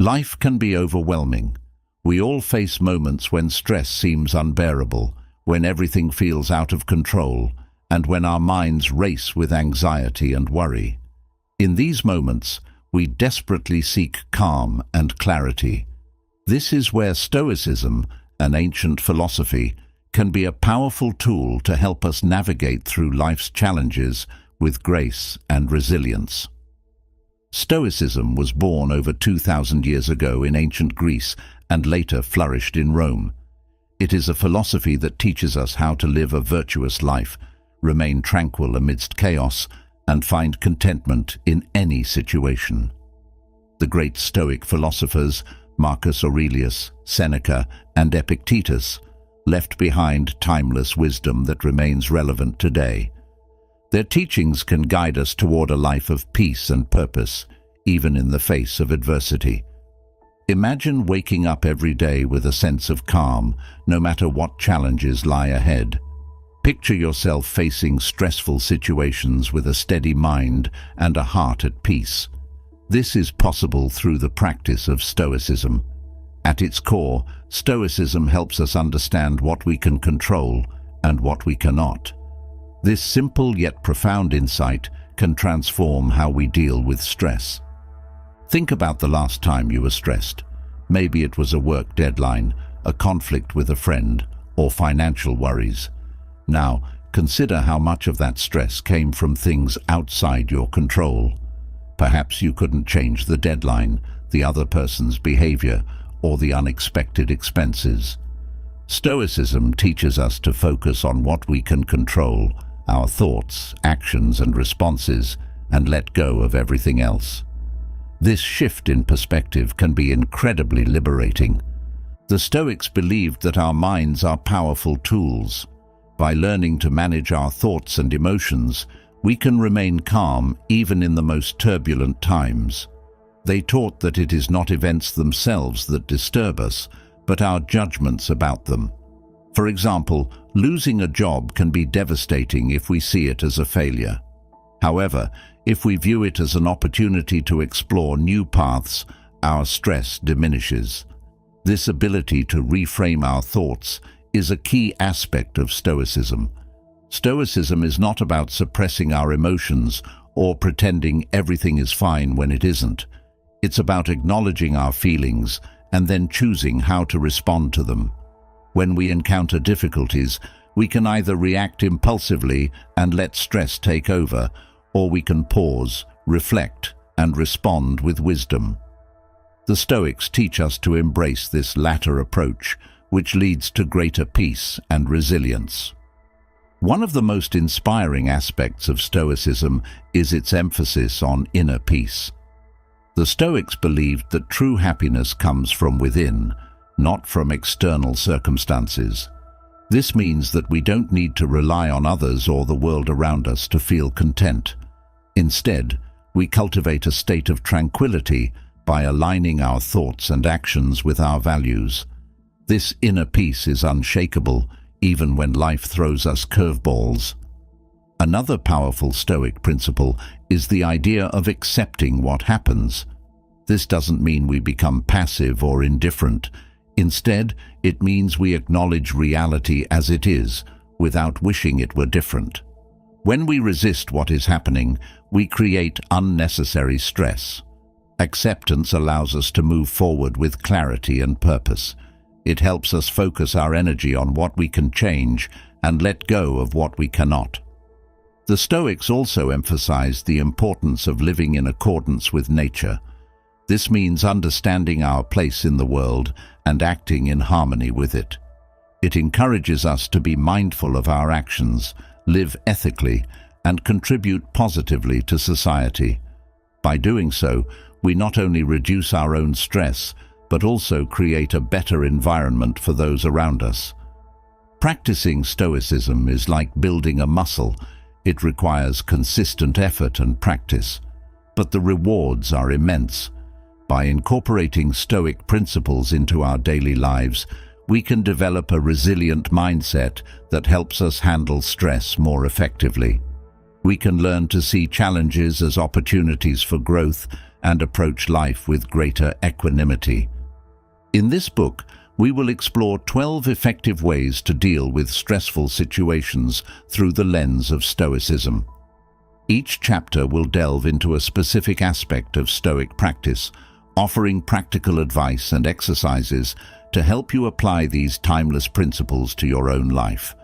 Life can be overwhelming. We all face moments when stress seems unbearable, when everything feels out of control, and when our minds race with anxiety and worry. In these moments, we desperately seek calm and clarity. This is where Stoicism, an ancient philosophy, can be a powerful tool to help us navigate through life's challenges with grace and resilience. Stoicism was born over 2,000 years ago in ancient Greece and later flourished in Rome. It is a philosophy that teaches us how to live a virtuous life, remain tranquil amidst chaos, and find contentment in any situation. The great Stoic philosophers, Marcus Aurelius, Seneca, and Epictetus, left behind timeless wisdom that remains relevant today. Their teachings can guide us toward a life of peace and purpose, even in the face of adversity. Imagine waking up every day with a sense of calm, no matter what challenges lie ahead. Picture yourself facing stressful situations with a steady mind and a heart at peace. This is possible through the practice of Stoicism. At its core, Stoicism helps us understand what we can control and what we cannot. This simple yet profound insight can transform how we deal with stress. Think about the last time you were stressed. Maybe it was a work deadline, a conflict with a friend, or financial worries. Now, consider how much of that stress came from things outside your control. Perhaps you couldn't change the deadline, the other person's behavior, or the unexpected expenses. Stoicism teaches us to focus on what we can control, our thoughts, actions, and responses, and let go of everything else. This shift in perspective can be incredibly liberating. The Stoics believed that our minds are powerful tools. By learning to manage our thoughts and emotions, we can remain calm even in the most turbulent times. They taught that it is not events themselves that disturb us, but our judgments about them. For example, losing a job can be devastating if we see it as a failure. However, if we view it as an opportunity to explore new paths, our stress diminishes. This ability to reframe our thoughts is a key aspect of Stoicism. Stoicism is not about suppressing our emotions or pretending everything is fine when it isn't. It's about acknowledging our feelings and then choosing how to respond to them. When we encounter difficulties, we can either react impulsively and let stress take over, or we can pause, reflect, and respond with wisdom. The Stoics teach us to embrace this latter approach, which leads to greater peace and resilience. One of the most inspiring aspects of Stoicism is its emphasis on inner peace. The Stoics believed that true happiness comes from within, not from external circumstances. This means that we don't need to rely on others or the world around us to feel content. Instead, we cultivate a state of tranquility by aligning our thoughts and actions with our values. This inner peace is unshakable, even when life throws us curveballs. Another powerful Stoic principle is the idea of accepting what happens. This doesn't mean we become passive or indifferent. Instead, it means we acknowledge reality as it is, without wishing it were different. When we resist what is happening, we create unnecessary stress. Acceptance allows us to move forward with clarity and purpose. It helps us focus our energy on what we can change and let go of what we cannot. The Stoics also emphasized the importance of living in accordance with nature. This means understanding our place in the world and acting in harmony with it. It encourages us to be mindful of our actions, live ethically, and contribute positively to society. By doing so, we not only reduce our own stress, but also create a better environment for those around us. Practicing Stoicism is like building a muscle. It requires consistent effort and practice, but the rewards are immense. By incorporating Stoic principles into our daily lives, we can develop a resilient mindset that helps us handle stress more effectively. We can learn to see challenges as opportunities for growth and approach life with greater equanimity. In this book, we will explore 12 effective ways to deal with stressful situations through the lens of Stoicism. Each chapter will delve into a specific aspect of Stoic practice, offering practical advice and exercises to help you apply these timeless principles to your own life.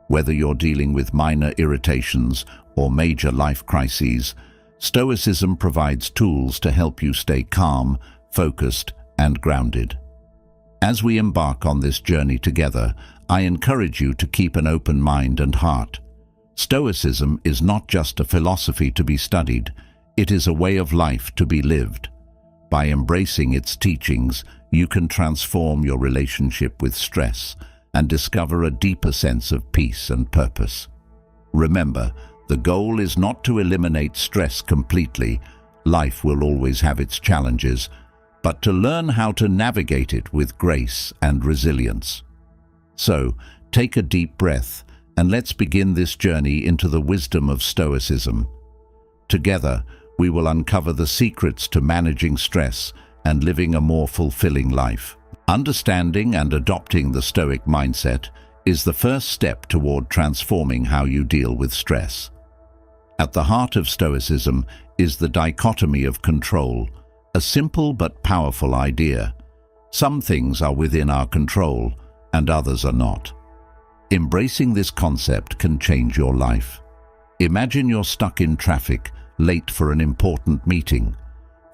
Whether you're dealing with minor irritations or major life crises, Stoicism provides tools to help you stay calm, focused, and grounded. As we embark on this journey together, I encourage you to keep an open mind and heart. Stoicism is not just a philosophy to be studied, it is a way of life to be lived. By embracing its teachings, you can transform your relationship with stress and discover a deeper sense of peace and purpose. Remember, the goal is not to eliminate stress completely. Life will always have its challenges, but to learn how to navigate it with grace and resilience. So, take a deep breath and let's begin this journey into the wisdom of Stoicism. Together, we will uncover the secrets to managing stress and living a more fulfilling life. Understanding and adopting the Stoic mindset is the first step toward transforming how you deal with stress. At the heart of Stoicism is the dichotomy of control, a simple but powerful idea. Some things are within our control, and others are not. Embracing this concept can change your life. Imagine you're stuck in traffic, late for an important meeting.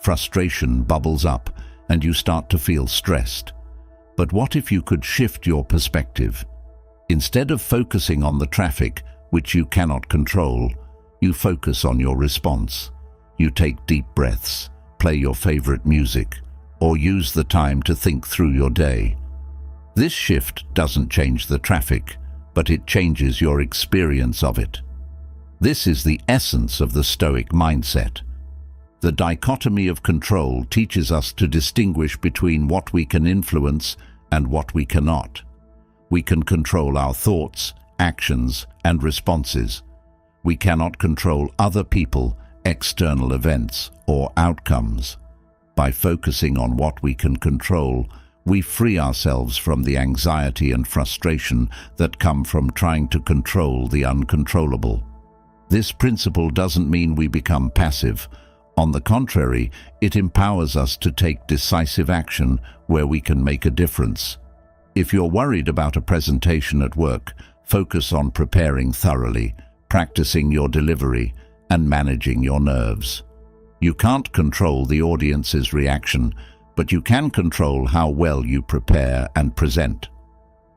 Frustration bubbles up, and you start to feel stressed. But what if you could shift your perspective? Instead of focusing on the traffic, which you cannot control, you focus on your response. You take deep breaths, play your favorite music, or use the time to think through your day. This shift doesn't change the traffic, but it changes your experience of it. This is the essence of the Stoic mindset. The dichotomy of control teaches us to distinguish between what we can influence and what we cannot. We can control our thoughts, actions, and responses. We cannot control other people, external events, or outcomes. By focusing on what we can control, we free ourselves from the anxiety and frustration that come from trying to control the uncontrollable. This principle doesn't mean we become passive. On the contrary, it empowers us to take decisive action where we can make a difference. If you're worried about a presentation at work, focus on preparing thoroughly, practicing your delivery, and managing your nerves. You can't control the audience's reaction, but you can control how well you prepare and present.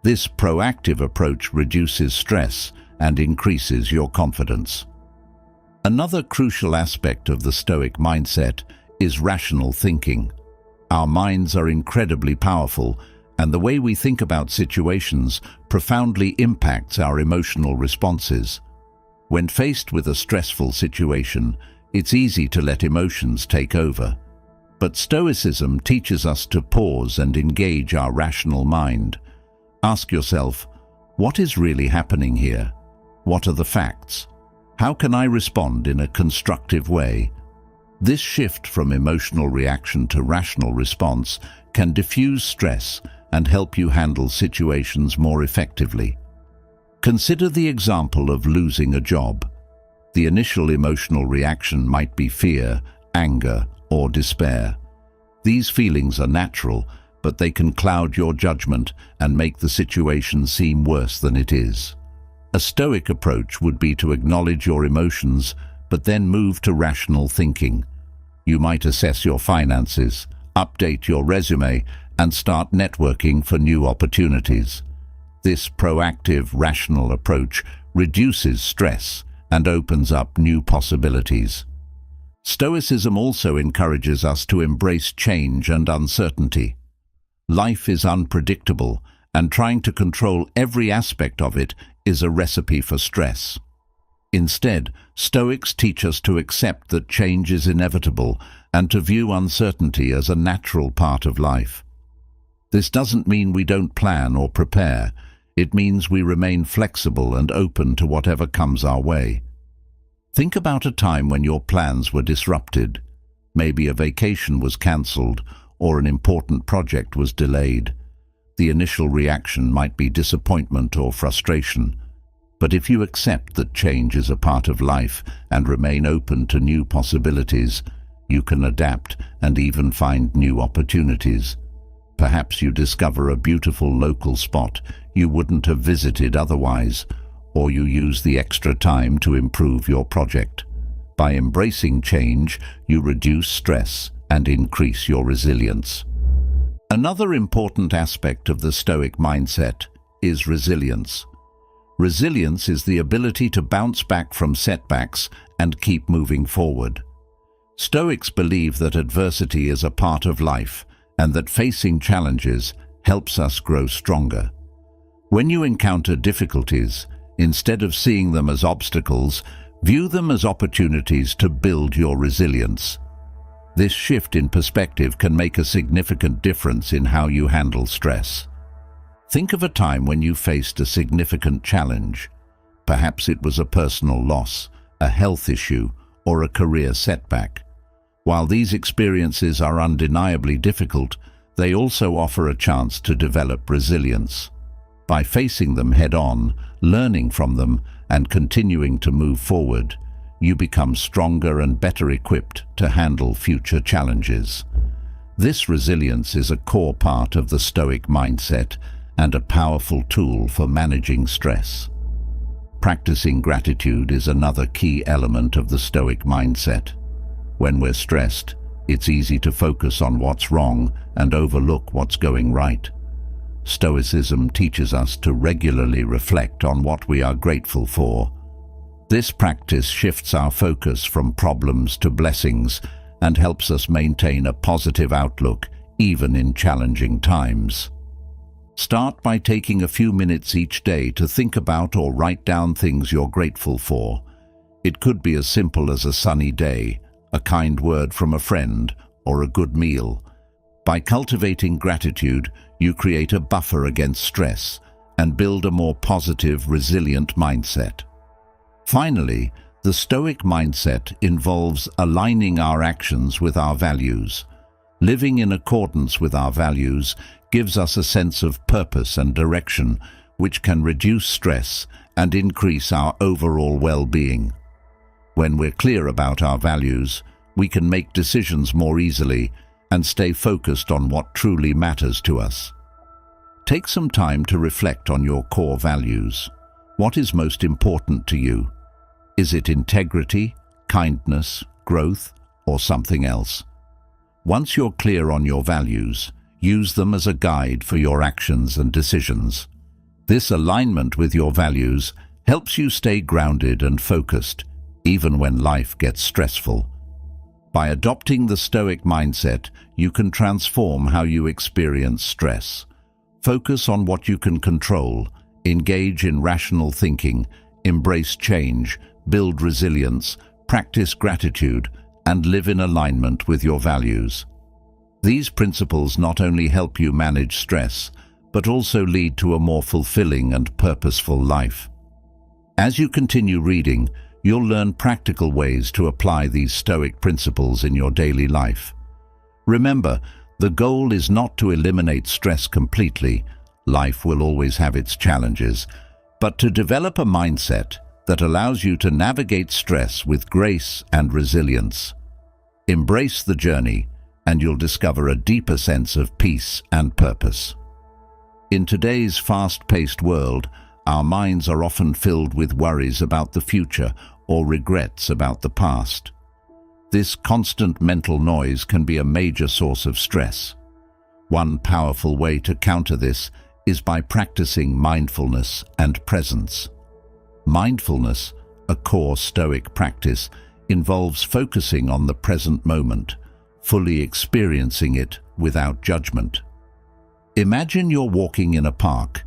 This proactive approach reduces stress and increases your confidence. Another crucial aspect of the Stoic mindset is rational thinking. Our minds are incredibly powerful, and the way we think about situations profoundly impacts our emotional responses. When faced with a stressful situation, it's easy to let emotions take over. But Stoicism teaches us to pause and engage our rational mind. Ask yourself, what is really happening here? What are the facts? How can I respond in a constructive way? This shift from emotional reaction to rational response can diffuse stress and help you handle situations more effectively. Consider the example of losing a job. The initial emotional reaction might be fear, anger, or despair. These feelings are natural, but they can cloud your judgment and make the situation seem worse than it is. A Stoic approach would be to acknowledge your emotions, but then move to rational thinking. You might assess your finances, update your resume, and start networking for new opportunities. This proactive, rational approach reduces stress and opens up new possibilities. Stoicism also encourages us to embrace change and uncertainty. Life is unpredictable, and trying to control every aspect of it is a recipe for stress. Instead, Stoics teach us to accept that change is inevitable and to view uncertainty as a natural part of life. This doesn't mean we don't plan or prepare. It means we remain flexible and open to whatever comes our way. Think about a time when your plans were disrupted. Maybe a vacation was cancelled or an important project was delayed. The initial reaction might be disappointment or frustration. But if you accept that change is a part of life and remain open to new possibilities, you can adapt and even find new opportunities. Perhaps you discover a beautiful local spot you wouldn't have visited otherwise, or you use the extra time to improve your project. By embracing change, you reduce stress and increase your resilience. Another important aspect of the Stoic mindset is resilience. Resilience is the ability to bounce back from setbacks and keep moving forward. Stoics believe that adversity is a part of life and that facing challenges helps us grow stronger. When you encounter difficulties, instead of seeing them as obstacles, view them as opportunities to build your resilience. This shift in perspective can make a significant difference in how you handle stress. Think of a time when you faced a significant challenge. Perhaps it was a personal loss, a health issue, or a career setback. While these experiences are undeniably difficult, they also offer a chance to develop resilience. By facing them head-on, learning from them, and continuing to move forward, you become stronger and better equipped to handle future challenges. This resilience is a core part of the Stoic mindset and a powerful tool for managing stress. Practicing gratitude is another key element of the Stoic mindset. When we're stressed, it's easy to focus on what's wrong and overlook what's going right. Stoicism teaches us to regularly reflect on what we are grateful for. This practice shifts our focus from problems to blessings and helps us maintain a positive outlook even in challenging times. Start by taking a few minutes each day to think about or write down things you're grateful for. It could be as simple as a sunny day, a kind word from a friend, or a good meal. By cultivating gratitude, you create a buffer against stress and build a more positive, resilient mindset. Finally, the Stoic mindset involves aligning our actions with our values. Living in accordance with our values gives us a sense of purpose and direction, which can reduce stress and increase our overall well-being. When we're clear about our values, we can make decisions more easily and stay focused on what truly matters to us. Take some time to reflect on your core values. What is most important to you? Is it integrity, kindness, growth, or something else? Once you're clear on your values, use them as a guide for your actions and decisions. This alignment with your values helps you stay grounded and focused, even when life gets stressful. By adopting the Stoic mindset, you can transform how you experience stress. Focus on what you can control, engage in rational thinking, embrace change, build resilience, practice gratitude, and live in alignment with your values. These principles not only help you manage stress, but also lead to a more fulfilling and purposeful life. As you continue reading, you'll learn practical ways to apply these Stoic principles in your daily life. Remember, the goal is not to eliminate stress completely. Life will always have its challenges, but to develop a mindset that allows you to navigate stress with grace and resilience. Embrace the journey, and you'll discover a deeper sense of peace and purpose. In today's fast-paced world, our minds are often filled with worries about the future or regrets about the past. This constant mental noise can be a major source of stress. One powerful way to counter this is by practicing mindfulness and presence. Mindfulness, a core Stoic practice, involves focusing on the present moment, fully experiencing it without judgment. Imagine you're walking in a park.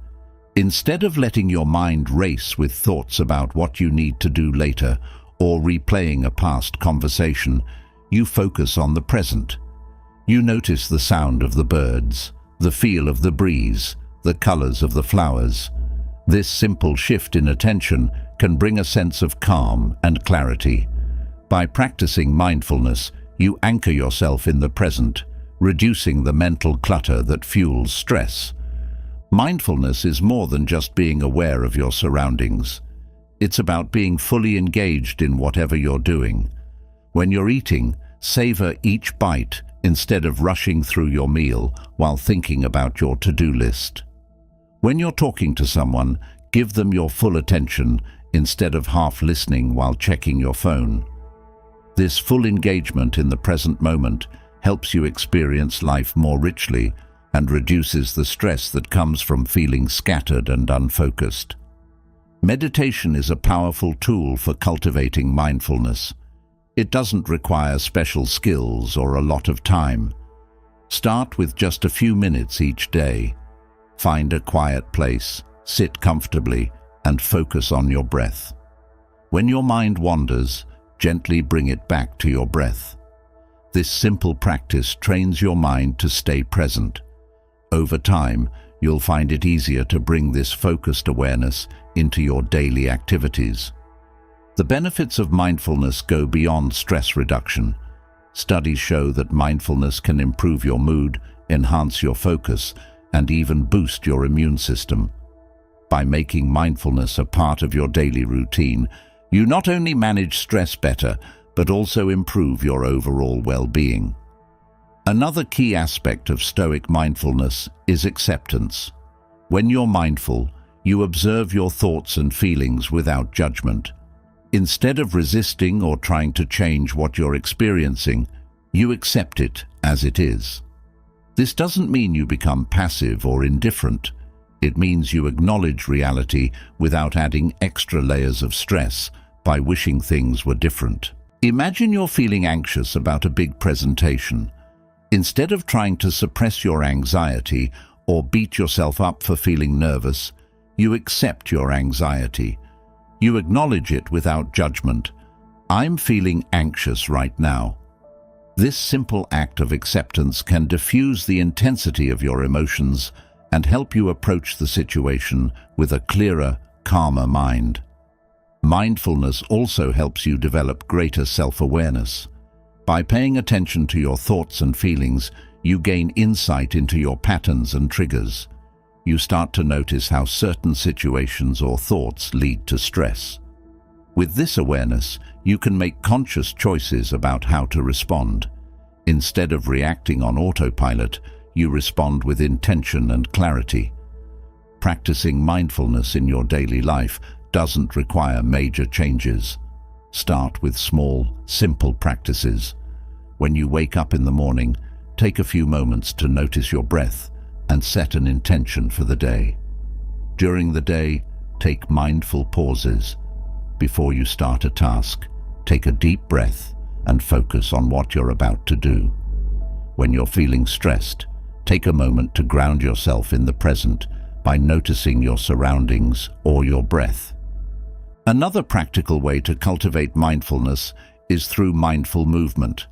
Instead of letting your mind race with thoughts about what you need to do later or replaying a past conversation, you focus on the present. You notice the sound of the birds, the feel of the breeze, the colors of the flowers. This simple shift in attention can bring a sense of calm and clarity. By practicing mindfulness, you anchor yourself in the present, reducing the mental clutter that fuels stress. Mindfulness is more than just being aware of your surroundings. It's about being fully engaged in whatever you're doing. When you're eating, savor each bite instead of rushing through your meal while thinking about your to-do list. When you're talking to someone, give them your full attention instead of half listening while checking your phone. This full engagement in the present moment helps you experience life more richly and reduces the stress that comes from feeling scattered and unfocused. Meditation is a powerful tool for cultivating mindfulness. It doesn't require special skills or a lot of time. Start with just a few minutes each day. Find a quiet place, sit comfortably, and focus on your breath. When your mind wanders, gently bring it back to your breath. This simple practice trains your mind to stay present. Over time, you'll find it easier to bring this focused awareness into your daily activities. The benefits of mindfulness go beyond stress reduction. Studies show that mindfulness can improve your mood, enhance your focus, and even boost your immune system. By making mindfulness a part of your daily routine, you not only manage stress better, but also improve your overall well-being. Another key aspect of Stoic mindfulness is acceptance. When you're mindful, you observe your thoughts and feelings without judgment. Instead of resisting or trying to change what you're experiencing, you accept it as it is. This doesn't mean you become passive or indifferent. It means you acknowledge reality without adding extra layers of stress by wishing things were different. Imagine you're feeling anxious about a big presentation. Instead of trying to suppress your anxiety or beat yourself up for feeling nervous, you accept your anxiety. You acknowledge it without judgment. I'm feeling anxious right now. This simple act of acceptance can diffuse the intensity of your emotions and help you approach the situation with a clearer, calmer mind. Mindfulness also helps you develop greater self-awareness. By paying attention to your thoughts and feelings, you gain insight into your patterns and triggers. You start to notice how certain situations or thoughts lead to stress. With this awareness, you can make conscious choices about how to respond. Instead of reacting on autopilot, you respond with intention and clarity. Practicing mindfulness in your daily life doesn't require major changes. Start with small, simple practices. When you wake up in the morning, take a few moments to notice your breath and set an intention for the day. During the day, take mindful pauses. Before you start a task, take a deep breath and focus on what you're about to do. When you're feeling stressed, take a moment to ground yourself in the present by noticing your surroundings or your breath. Another practical way to cultivate mindfulness is through mindful movement.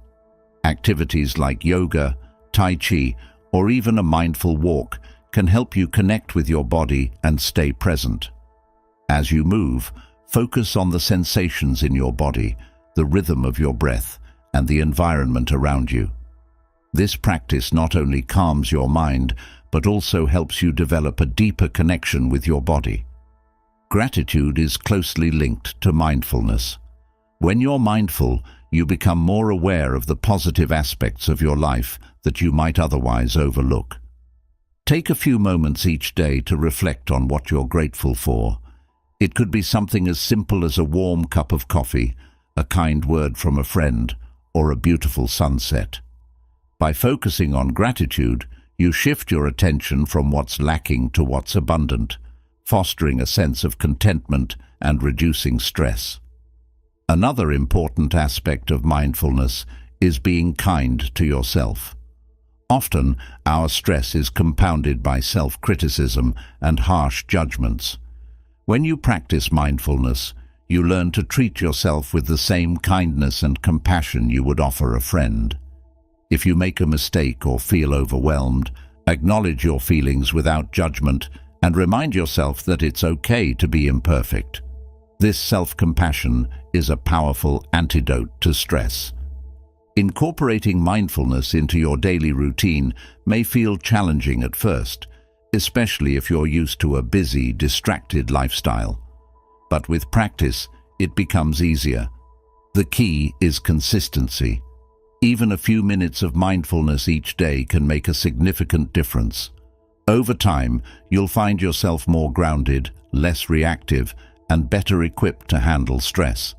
Activities like yoga, tai chi, or even a mindful walk can help you connect with your body and stay present. As you move, focus on the sensations in your body, the rhythm of your breath, and the environment around you. This practice not only calms your mind, but also helps you develop a deeper connection with your body. Gratitude is closely linked to mindfulness. When you're mindful, you become more aware of the positive aspects of your life that you might otherwise overlook. Take a few moments each day to reflect on what you're grateful for. It could be something as simple as a warm cup of coffee, a kind word from a friend, or a beautiful sunset. By focusing on gratitude, you shift your attention from what's lacking to what's abundant, fostering a sense of contentment and reducing stress. Another important aspect of mindfulness is being kind to yourself. Often, our stress is compounded by self-criticism and harsh judgments. When you practice mindfulness, you learn to treat yourself with the same kindness and compassion you would offer a friend. If you make a mistake or feel overwhelmed, acknowledge your feelings without judgment and remind yourself that it's okay to be imperfect. This self-compassion is a powerful antidote to stress. Incorporating mindfulness into your daily routine may feel challenging at first, especially if you're used to a busy, distracted lifestyle. But with practice, it becomes easier. The key is consistency. Even a few minutes of mindfulness each day can make a significant difference. Over time, you'll find yourself more grounded, less reactive, and better equipped to handle stress.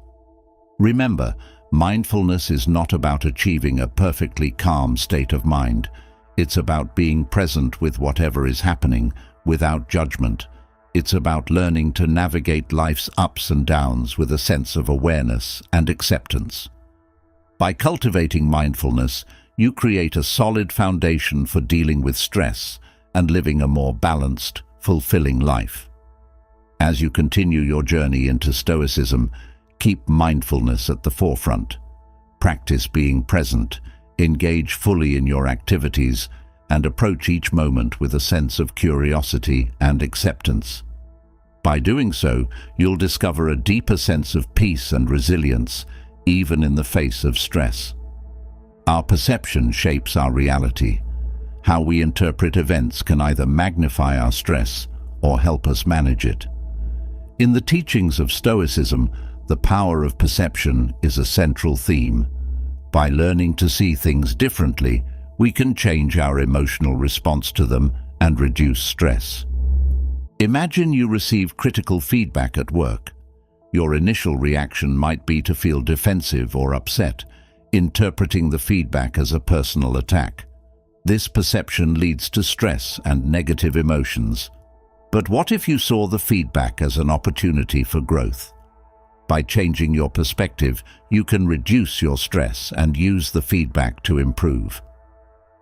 Remember, mindfulness is not about achieving a perfectly calm state of mind. It's about being present with whatever is happening, without judgment. It's about learning to navigate life's ups and downs with a sense of awareness and acceptance. By cultivating mindfulness, you create a solid foundation for dealing with stress and living a more balanced, fulfilling life. As you continue your journey into Stoicism, keep mindfulness at the forefront. Practice being present, engage fully in your activities, and approach each moment with a sense of curiosity and acceptance. By doing so, you'll discover a deeper sense of peace and resilience, even in the face of stress. Our perception shapes our reality. How we interpret events can either magnify our stress or help us manage it. In the teachings of Stoicism, the power of perception is a central theme. By learning to see things differently, we can change our emotional response to them and reduce stress. Imagine you receive critical feedback at work. Your initial reaction might be to feel defensive or upset, interpreting the feedback as a personal attack. This perception leads to stress and negative emotions. But what if you saw the feedback as an opportunity for growth? By changing your perspective, you can reduce your stress and use the feedback to improve.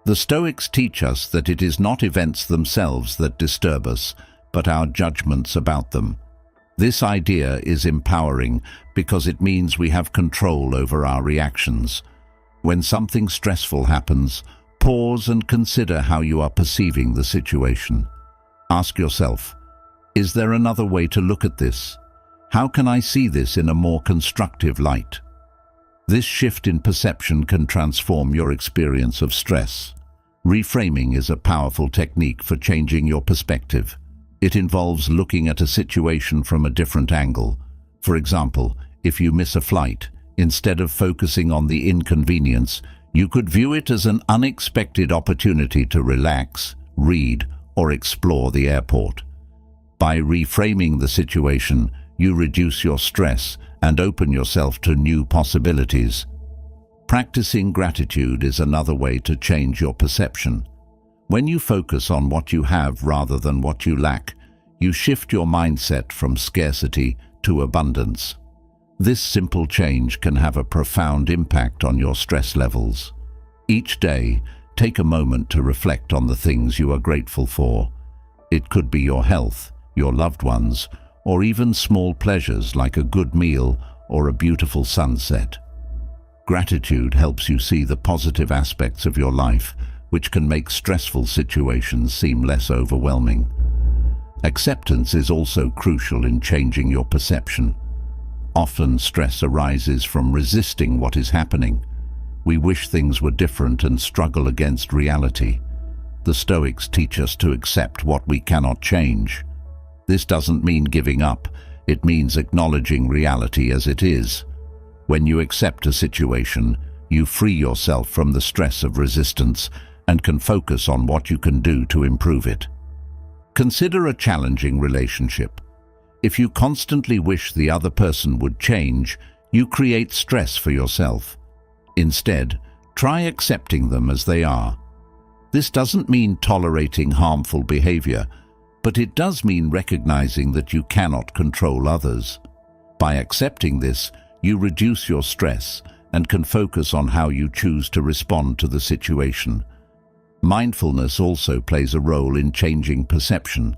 The Stoics teach us that it is not events themselves that disturb us, but our judgments about them. This idea is empowering because it means we have control over our reactions. When something stressful happens, pause and consider how you are perceiving the situation. Ask yourself, is there another way to look at this? How can I see this in a more constructive light? This shift in perception can transform your experience of stress. Reframing is a powerful technique for changing your perspective. It involves looking at a situation from a different angle. For example, if you miss a flight, instead of focusing on the inconvenience, you could view it as an unexpected opportunity to relax, read, or explore the airport. By reframing the situation, you reduce your stress and open yourself to new possibilities. Practicing gratitude is another way to change your perception. When you focus on what you have rather than what you lack, you shift your mindset from scarcity to abundance. This simple change can have a profound impact on your stress levels. Each day, take a moment to reflect on the things you are grateful for. It could be your health, your loved ones, or even small pleasures like a good meal or a beautiful sunset. Gratitude helps you see the positive aspects of your life, which can make stressful situations seem less overwhelming. Acceptance is also crucial in changing your perception. Often stress arises from resisting what is happening. We wish things were different and struggle against reality. The Stoics teach us to accept what we cannot change. This doesn't mean giving up, it means acknowledging reality as it is. When you accept a situation, you free yourself from the stress of resistance and can focus on what you can do to improve it. Consider a challenging relationship. If you constantly wish the other person would change, you create stress for yourself. Instead, try accepting them as they are. This doesn't mean tolerating harmful behavior, but it does mean recognizing that you cannot control others. By accepting this, you reduce your stress and can focus on how you choose to respond to the situation. Mindfulness also plays a role in changing perception.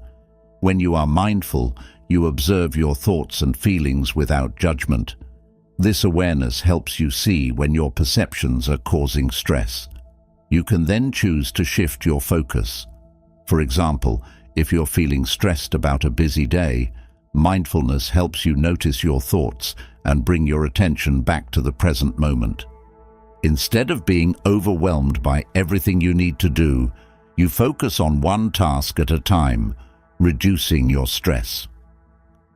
When you are mindful, you observe your thoughts and feelings without judgment. This awareness helps you see when your perceptions are causing stress. You can then choose to shift your focus. For example, if you're feeling stressed about a busy day, mindfulness helps you notice your thoughts and bring your attention back to the present moment. Instead of being overwhelmed by everything you need to do, you focus on one task at a time, reducing your stress.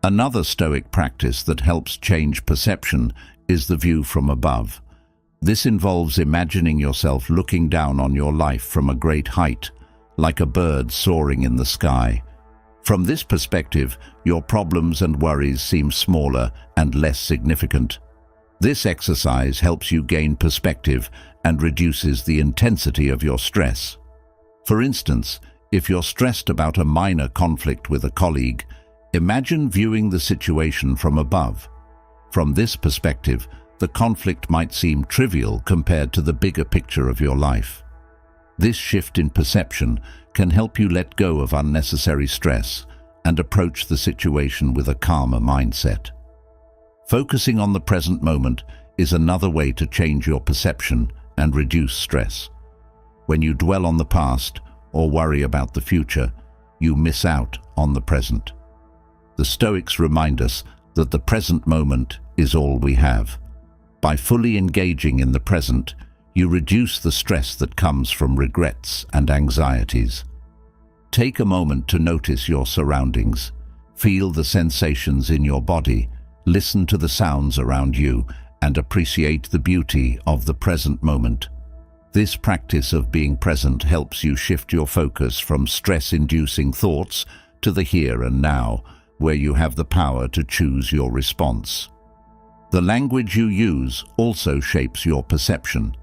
Another Stoic practice that helps change perception is the view from above. This involves imagining yourself looking down on your life from a great height, like a bird soaring in the sky. From this perspective, your problems and worries seem smaller and less significant. This exercise helps you gain perspective and reduces the intensity of your stress. For instance, if you're stressed about a minor conflict with a colleague, imagine viewing the situation from above. From this perspective, the conflict might seem trivial compared to the bigger picture of your life. This shift in perception can help you let go of unnecessary stress and approach the situation with a calmer mindset. Focusing on the present moment is another way to change your perception and reduce stress. When you dwell on the past or worry about the future, you miss out on the present. The Stoics remind us that the present moment is all we have. By fully engaging in the present, you reduce the stress that comes from regrets and anxieties. Take a moment to notice your surroundings. Feel the sensations in your body, listen to the sounds around you, and appreciate the beauty of the present moment. This practice of being present helps you shift your focus from stress-inducing thoughts to the here and now, where you have the power to choose your response. The language you use also shapes your perception.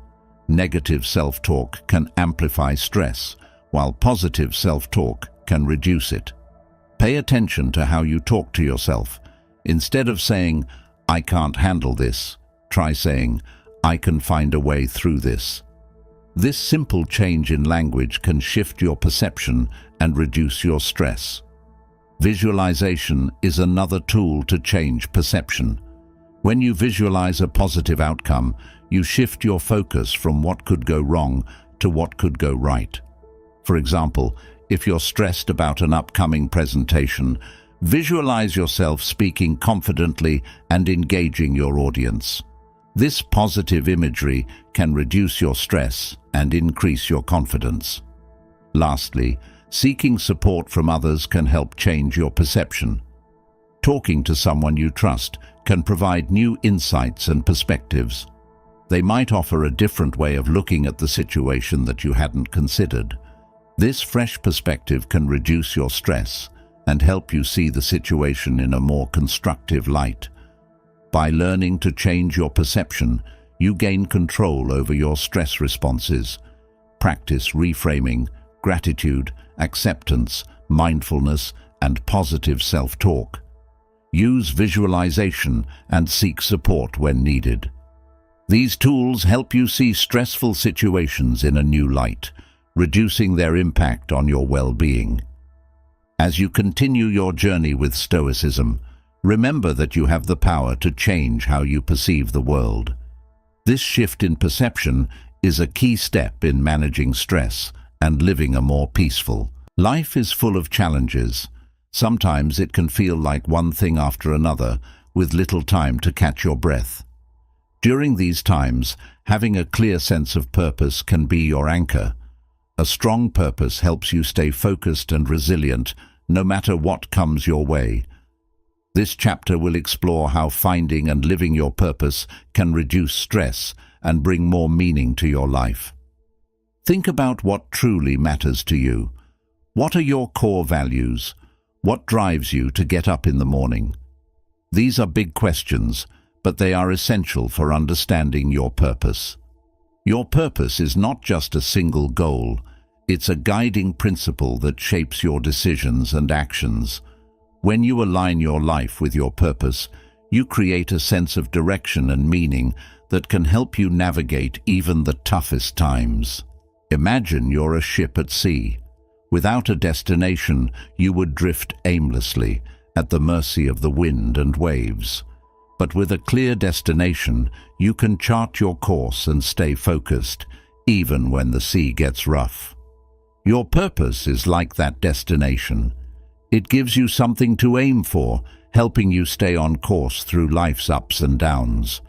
Negative self-talk can amplify stress, while positive self-talk can reduce it. Pay attention to how you talk to yourself. Instead of saying, "I can't handle this," try saying, "I can find a way through this." This simple change in language can shift your perception and reduce your stress. Visualization is another tool to change perception. When you visualize a positive outcome, you shift your focus from what could go wrong to what could go right. For example, if you're stressed about an upcoming presentation, visualize yourself speaking confidently and engaging your audience. This positive imagery can reduce your stress and increase your confidence. Lastly, seeking support from others can help change your perception. Talking to someone you trust can provide new insights and perspectives. They might offer a different way of looking at the situation that you hadn't considered. This fresh perspective can reduce your stress and help you see the situation in a more constructive light. By learning to change your perception, you gain control over your stress responses. Practice reframing, gratitude, acceptance, mindfulness, and positive self-talk. Use visualization and seek support when needed. These tools help you see stressful situations in a new light, reducing their impact on your well-being. As you continue your journey with Stoicism, remember that you have the power to change how you perceive the world. This shift in perception is a key step in managing stress and living a more peaceful. Life is full of challenges. Sometimes it can feel like one thing after another, with little time to catch your breath. During these times, having a clear sense of purpose can be your anchor. A strong purpose helps you stay focused and resilient, no matter what comes your way. This chapter will explore how finding and living your purpose can reduce stress and bring more meaning to your life. Think about what truly matters to you. What are your core values? What drives you to get up in the morning? These are big questions, but they are essential for understanding your purpose. Your purpose is not just a single goal. It's a guiding principle that shapes your decisions and actions. When you align your life with your purpose, you create a sense of direction and meaning that can help you navigate even the toughest times. Imagine you're a ship at sea. Without a destination, you would drift aimlessly, at the mercy of the wind and waves. But with a clear destination, you can chart your course and stay focused, even when the sea gets rough. Your purpose is like that destination. It gives you something to aim for, helping you stay on course through life's ups and downs.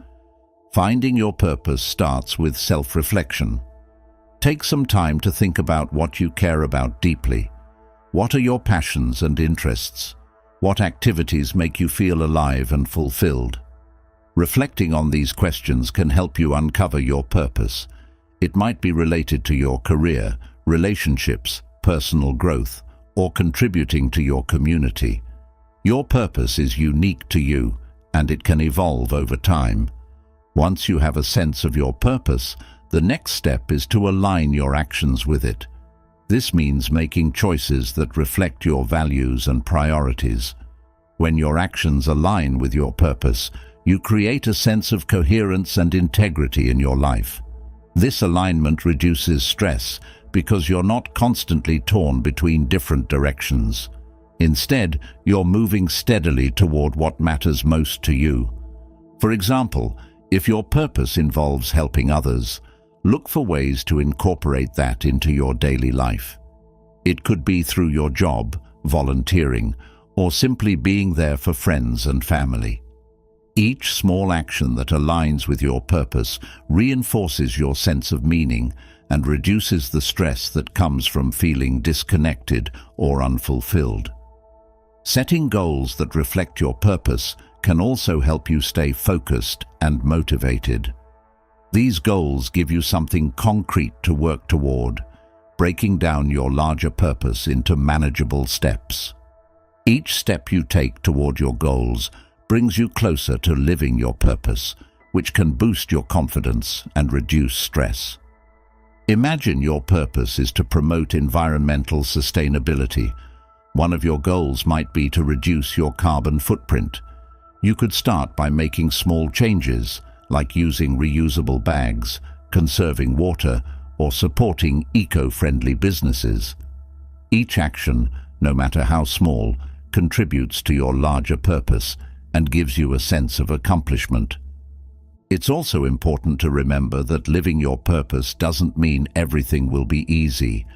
Finding your purpose starts with self-reflection. Take some time to think about what you care about deeply. What are your passions and interests? What activities make you feel alive and fulfilled? Reflecting on these questions can help you uncover your purpose. It might be related to your career, relationships, personal growth, or contributing to your community. Your purpose is unique to you, and it can evolve over time. Once you have a sense of your purpose, the next step is to align your actions with it. This means making choices that reflect your values and priorities. When your actions align with your purpose, you create a sense of coherence and integrity in your life. This alignment reduces stress because you're not constantly torn between different directions. Instead, you're moving steadily toward what matters most to you. For example, if your purpose involves helping others, look for ways to incorporate that into your daily life. It could be through your job, volunteering, or simply being there for friends and family. Each small action that aligns with your purpose reinforces your sense of meaning and reduces the stress that comes from feeling disconnected or unfulfilled. Setting goals that reflect your purpose can also help you stay focused and motivated. These goals give you something concrete to work toward, breaking down your larger purpose into manageable steps. Each step you take toward your goals brings you closer to living your purpose, which can boost your confidence and reduce stress. Imagine your purpose is to promote environmental sustainability. One of your goals might be to reduce your carbon footprint. You could start by making small changes, like using reusable bags, conserving water, or supporting eco-friendly businesses. Each action, no matter how small, contributes to your larger purpose and gives you a sense of accomplishment. It's also important to remember that living your purpose doesn't mean everything will be easy.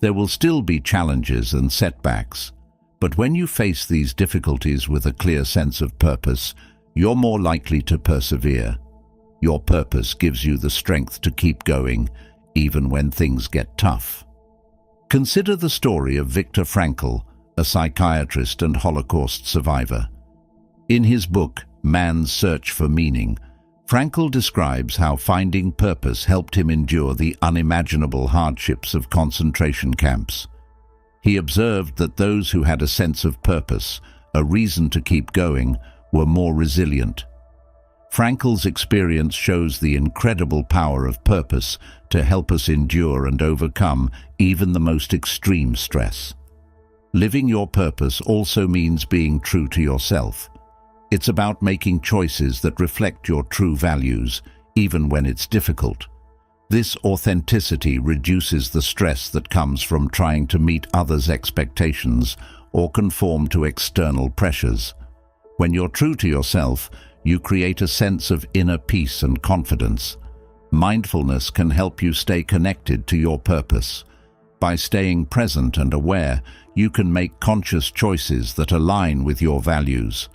There will still be challenges and setbacks. But when you face these difficulties with a clear sense of purpose, you're more likely to persevere. Your purpose gives you the strength to keep going, even when things get tough. Consider the story of Viktor Frankl, a psychiatrist and Holocaust survivor. In his book, Man's Search for Meaning, Frankl describes how finding purpose helped him endure the unimaginable hardships of concentration camps. He observed that those who had a sense of purpose, a reason to keep going, were more resilient. Frankl's experience shows the incredible power of purpose to help us endure and overcome even the most extreme stress. Living your purpose also means being true to yourself. It's about making choices that reflect your true values, even when it's difficult. This authenticity reduces the stress that comes from trying to meet others' expectations or conform to external pressures. When you're true to yourself, you create a sense of inner peace and confidence. Mindfulness can help you stay connected to your purpose. By staying present and aware, you can make conscious choices that align with your values.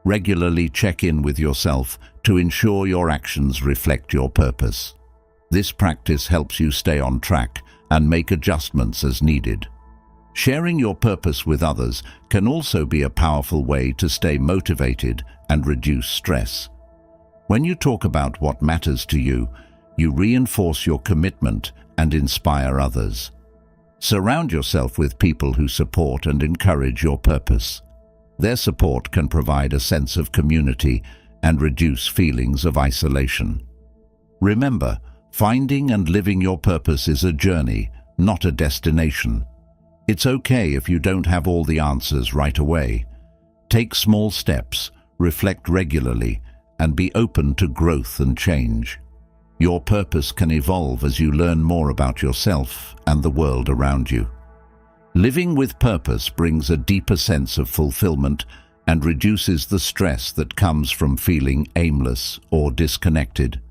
Regularly check in with yourself to ensure your actions reflect your purpose. This practice helps you stay on track and make adjustments as needed. Sharing your purpose with others can also be a powerful way to stay motivated and reduce stress. When you talk about what matters to you, you reinforce your commitment and inspire others. Surround yourself with people who support and encourage your purpose. Their support can provide a sense of community and reduce feelings of isolation. Remember, finding and living your purpose is a journey, not a destination. It's okay if you don't have all the answers right away. Take small steps, reflect regularly, and be open to growth and change. Your purpose can evolve as you learn more about yourself and the world around you. Living with purpose brings a deeper sense of fulfillment and reduces the stress that comes from feeling aimless or disconnected.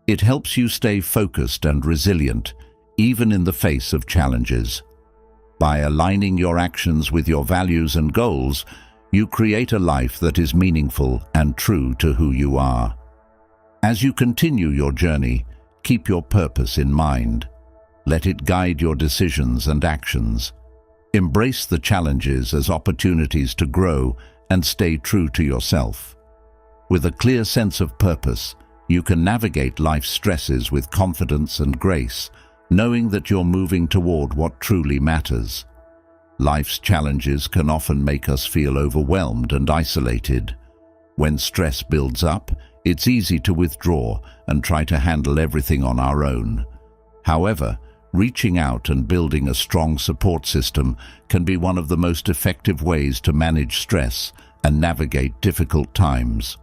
It helps you stay focused and resilient, even in the face of challenges. By aligning your actions with your values and goals, you create a life that is meaningful and true to who you are. As you continue your journey, keep your purpose in mind. Let it guide your decisions and actions. Embrace the challenges as opportunities to grow and stay true to yourself. With a clear sense of purpose, you can navigate life's stresses with confidence and grace, knowing that you're moving toward what truly matters. Life's challenges can often make us feel overwhelmed and isolated. When stress builds up, it's easy to withdraw and try to handle everything on our own. However, reaching out and building a strong support system can be one of the most effective ways to manage stress and navigate difficult times.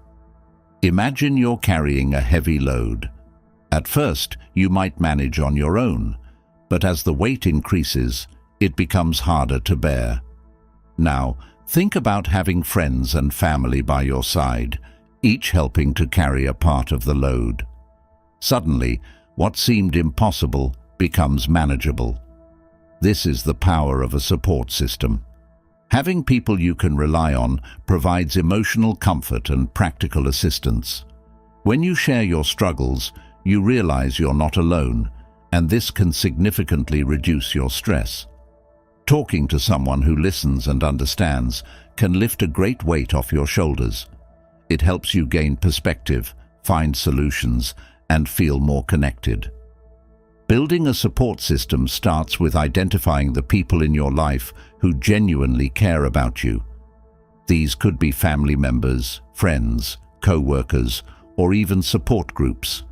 Imagine you're carrying a heavy load. At first, you might manage on your own, but as the weight increases, it becomes harder to bear. Now, think about having friends and family by your side, each helping to carry a part of the load. Suddenly, what seemed impossible becomes manageable. This is the power of a support system. Having people you can rely on provides emotional comfort and practical assistance. When you share your struggles, you realize you're not alone, and this can significantly reduce your stress. Talking to someone who listens and understands can lift a great weight off your shoulders. It helps you gain perspective, find solutions, and feel more connected. Building a support system starts with identifying the people in your life who genuinely care about you. These could be family members, friends, co-workers, or even support groups.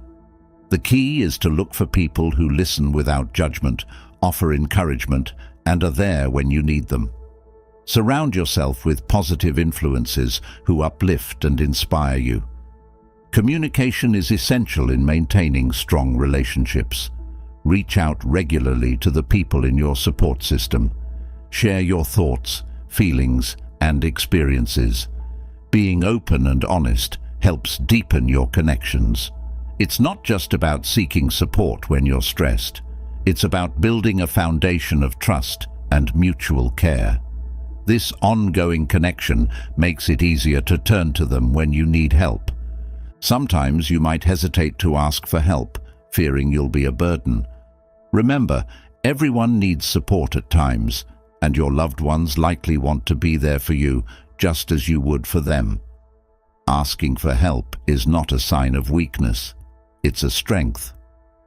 The key is to look for people who listen without judgment, offer encouragement, and are there when you need them. Surround yourself with positive influences who uplift and inspire you. Communication is essential in maintaining strong relationships. Reach out regularly to the people in your support system. Share your thoughts, feelings, and experiences. Being open and honest helps deepen your connections. It's not just about seeking support when you're stressed. It's about building a foundation of trust and mutual care. This ongoing connection makes it easier to turn to them when you need help. Sometimes you might hesitate to ask for help, fearing you'll be a burden. Remember, everyone needs support at times, and your loved ones likely want to be there for you just as you would for them. Asking for help is not a sign of weakness. It's a strength.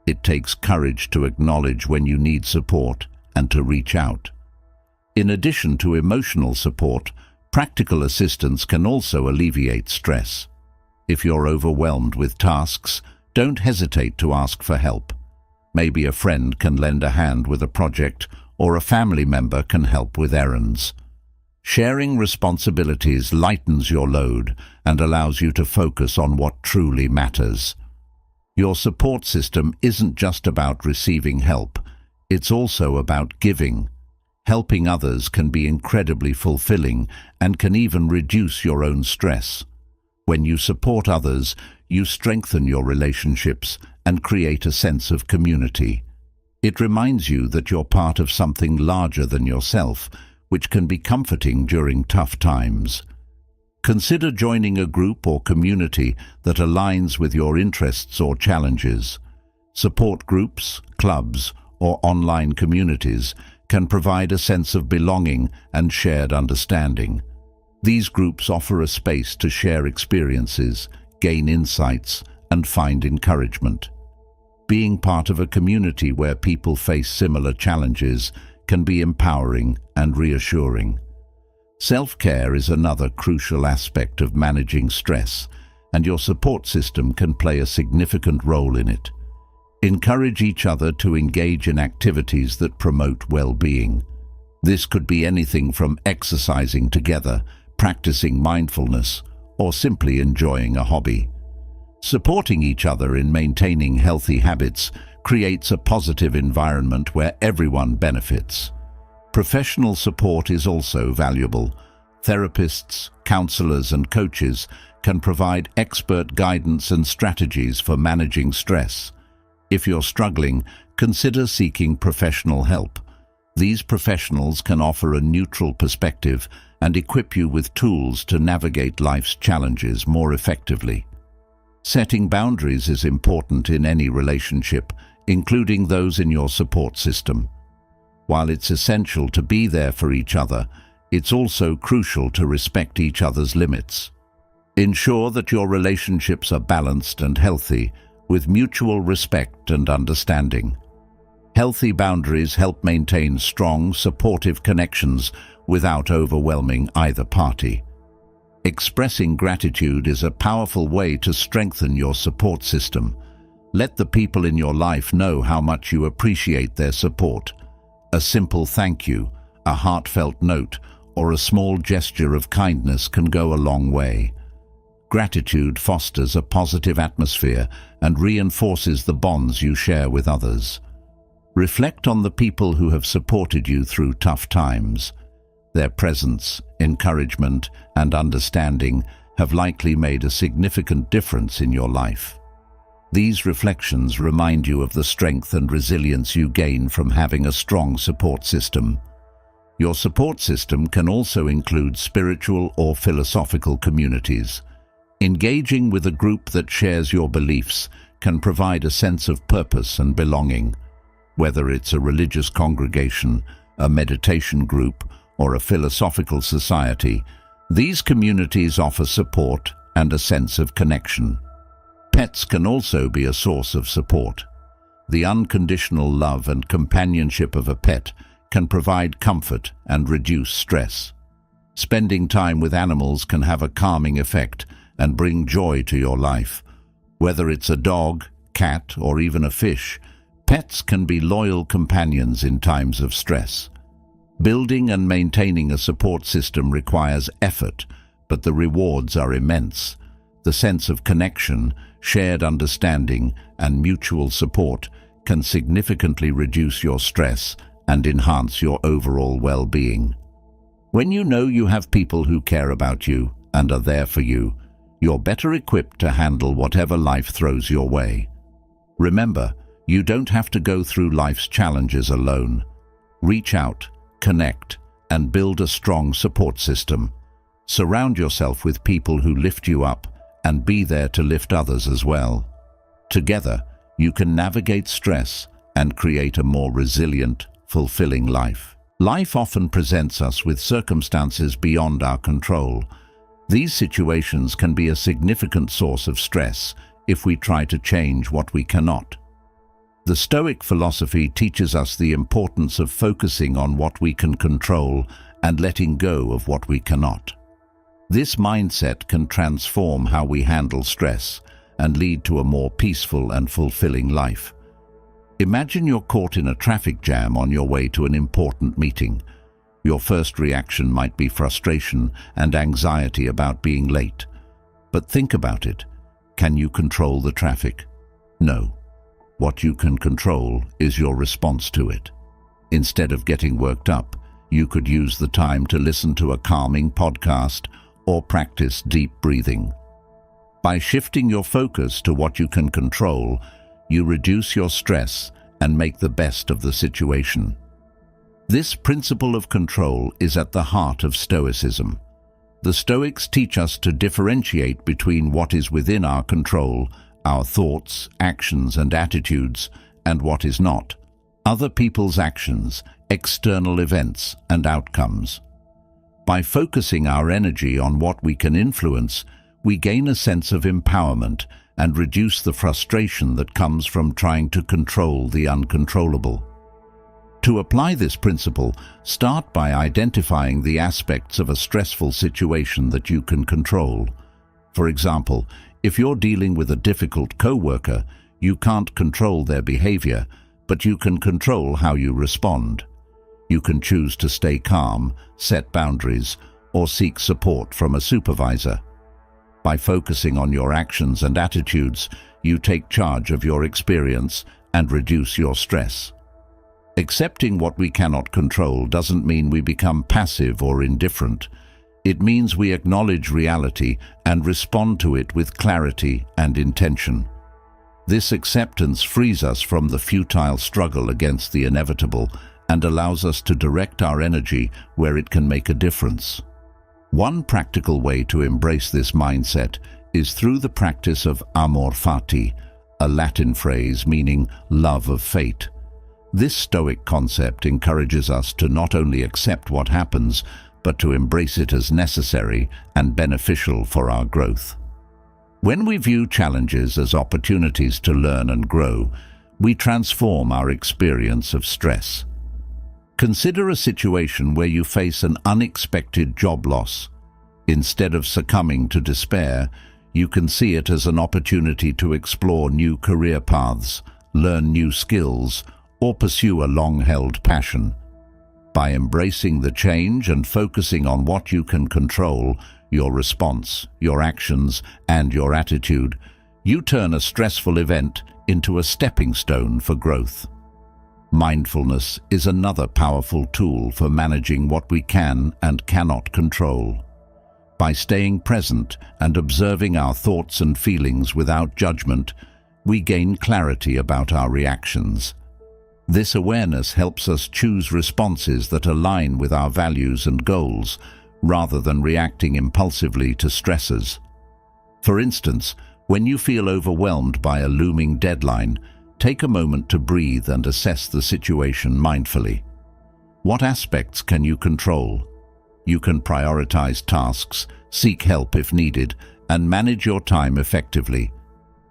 It takes courage to acknowledge when you need support and to reach out. In addition to emotional support, practical assistance can also alleviate stress. If you're overwhelmed with tasks, don't hesitate to ask for help. Maybe a friend can lend a hand with a project, or a family member can help with errands. Sharing responsibilities lightens your load and allows you to focus on what truly matters. Your support system isn't just about receiving help, it's also about giving. Helping others can be incredibly fulfilling and can even reduce your own stress. When you support others, you strengthen your relationships and create a sense of community. It reminds you that you're part of something larger than yourself, which can be comforting during tough times. Consider joining a group or community that aligns with your interests or challenges. Support groups, clubs, or online communities can provide a sense of belonging and shared understanding. These groups offer a space to share experiences, gain insights, and find encouragement. Being part of a community where people face similar challenges can be empowering and reassuring. Self-care is another crucial aspect of managing stress, and your support system can play a significant role in it. Encourage each other to engage in activities that promote well-being. This could be anything from exercising together, practicing mindfulness, or simply enjoying a hobby. Supporting each other in maintaining healthy habits creates a positive environment where everyone benefits. Professional support is also valuable. Therapists, counselors, and coaches can provide expert guidance and strategies for managing stress. If you're struggling, consider seeking professional help. These professionals can offer a neutral perspective and equip you with tools to navigate life's challenges more effectively. Setting boundaries is important in any relationship, including those in your support system. While it's essential to be there for each other, it's also crucial to respect each other's limits. Ensure that your relationships are balanced and healthy, with mutual respect and understanding. Healthy boundaries help maintain strong, supportive connections without overwhelming either party. Expressing gratitude is a powerful way to strengthen your support system. Let the people in your life know how much you appreciate their support. A simple thank you, a heartfelt note, or a small gesture of kindness can go a long way. Gratitude fosters a positive atmosphere and reinforces the bonds you share with others. Reflect on the people who have supported you through tough times. Their presence, encouragement, and understanding have likely made a significant difference in your life. These reflections remind you of the strength and resilience you gain from having a strong support system. Your support system can also include spiritual or philosophical communities. Engaging with a group that shares your beliefs can provide a sense of purpose and belonging. Whether it's a religious congregation, a meditation group, or a philosophical society, these communities offer support and a sense of connection. Pets can also be a source of support. The unconditional love and companionship of a pet can provide comfort and reduce stress. Spending time with animals can have a calming effect and bring joy to your life. Whether it's a dog, cat, or even a fish, pets can be loyal companions in times of stress. Building and maintaining a support system requires effort, but the rewards are immense. The sense of connection, shared understanding, and mutual support can significantly reduce your stress and enhance your overall well-being. When you know you have people who care about you and are there for you, you're better equipped to handle whatever life throws your way. Remember, you don't have to go through life's challenges alone. Reach out, connect, and build a strong support system. Surround yourself with people who lift you up and be there to lift others as well. Together, you can navigate stress and create a more resilient, fulfilling life. Life often presents us with circumstances beyond our control. These situations can be a significant source of stress if we try to change what we cannot. The Stoic philosophy teaches us the importance of focusing on what we can control and letting go of what we cannot. This mindset can transform how we handle stress and lead to a more peaceful and fulfilling life. Imagine you're caught in a traffic jam on your way to an important meeting. Your first reaction might be frustration and anxiety about being late. But think about it. Can you control the traffic? No. What you can control is your response to it. Instead of getting worked up, you could use the time to listen to a calming podcast or practice deep breathing. By shifting your focus to what you can control, you reduce your stress and make the best of the situation. This principle of control is at the heart of Stoicism. The Stoics teach us to differentiate between what is within our control, our thoughts, actions, and attitudes, and what is not, other people's actions, external events, and outcomes. By focusing our energy on what we can influence, we gain a sense of empowerment and reduce the frustration that comes from trying to control the uncontrollable. To apply this principle, start by identifying the aspects of a stressful situation that you can control. For example, if you're dealing with a difficult coworker, you can't control their behavior, but you can control how you respond. You can choose to stay calm, set boundaries, or seek support from a supervisor. By focusing on your actions and attitudes, you take charge of your experience and reduce your stress. Accepting what we cannot control doesn't mean we become passive or indifferent. It means we acknowledge reality and respond to it with clarity and intention. This acceptance frees us from the futile struggle against the inevitable and allows us to direct our energy where it can make a difference. One practical way to embrace this mindset is through the practice of amor fati, a Latin phrase meaning love of fate. This Stoic concept encourages us to not only accept what happens, but to embrace it as necessary and beneficial for our growth. When we view challenges as opportunities to learn and grow, we transform our experience of stress. Consider a situation where you face an unexpected job loss. Instead of succumbing to despair, you can see it as an opportunity to explore new career paths, learn new skills, or pursue a long-held passion. By embracing the change and focusing on what you can control, your response, your actions, and your attitude, you turn a stressful event into a stepping stone for growth. Mindfulness is another powerful tool for managing what we can and cannot control. By staying present and observing our thoughts and feelings without judgment, we gain clarity about our reactions. This awareness helps us choose responses that align with our values and goals, rather than reacting impulsively to stressors. For instance, when you feel overwhelmed by a looming deadline, take a moment to breathe and assess the situation mindfully. What aspects can you control? You can prioritize tasks, seek help if needed, and manage your time effectively.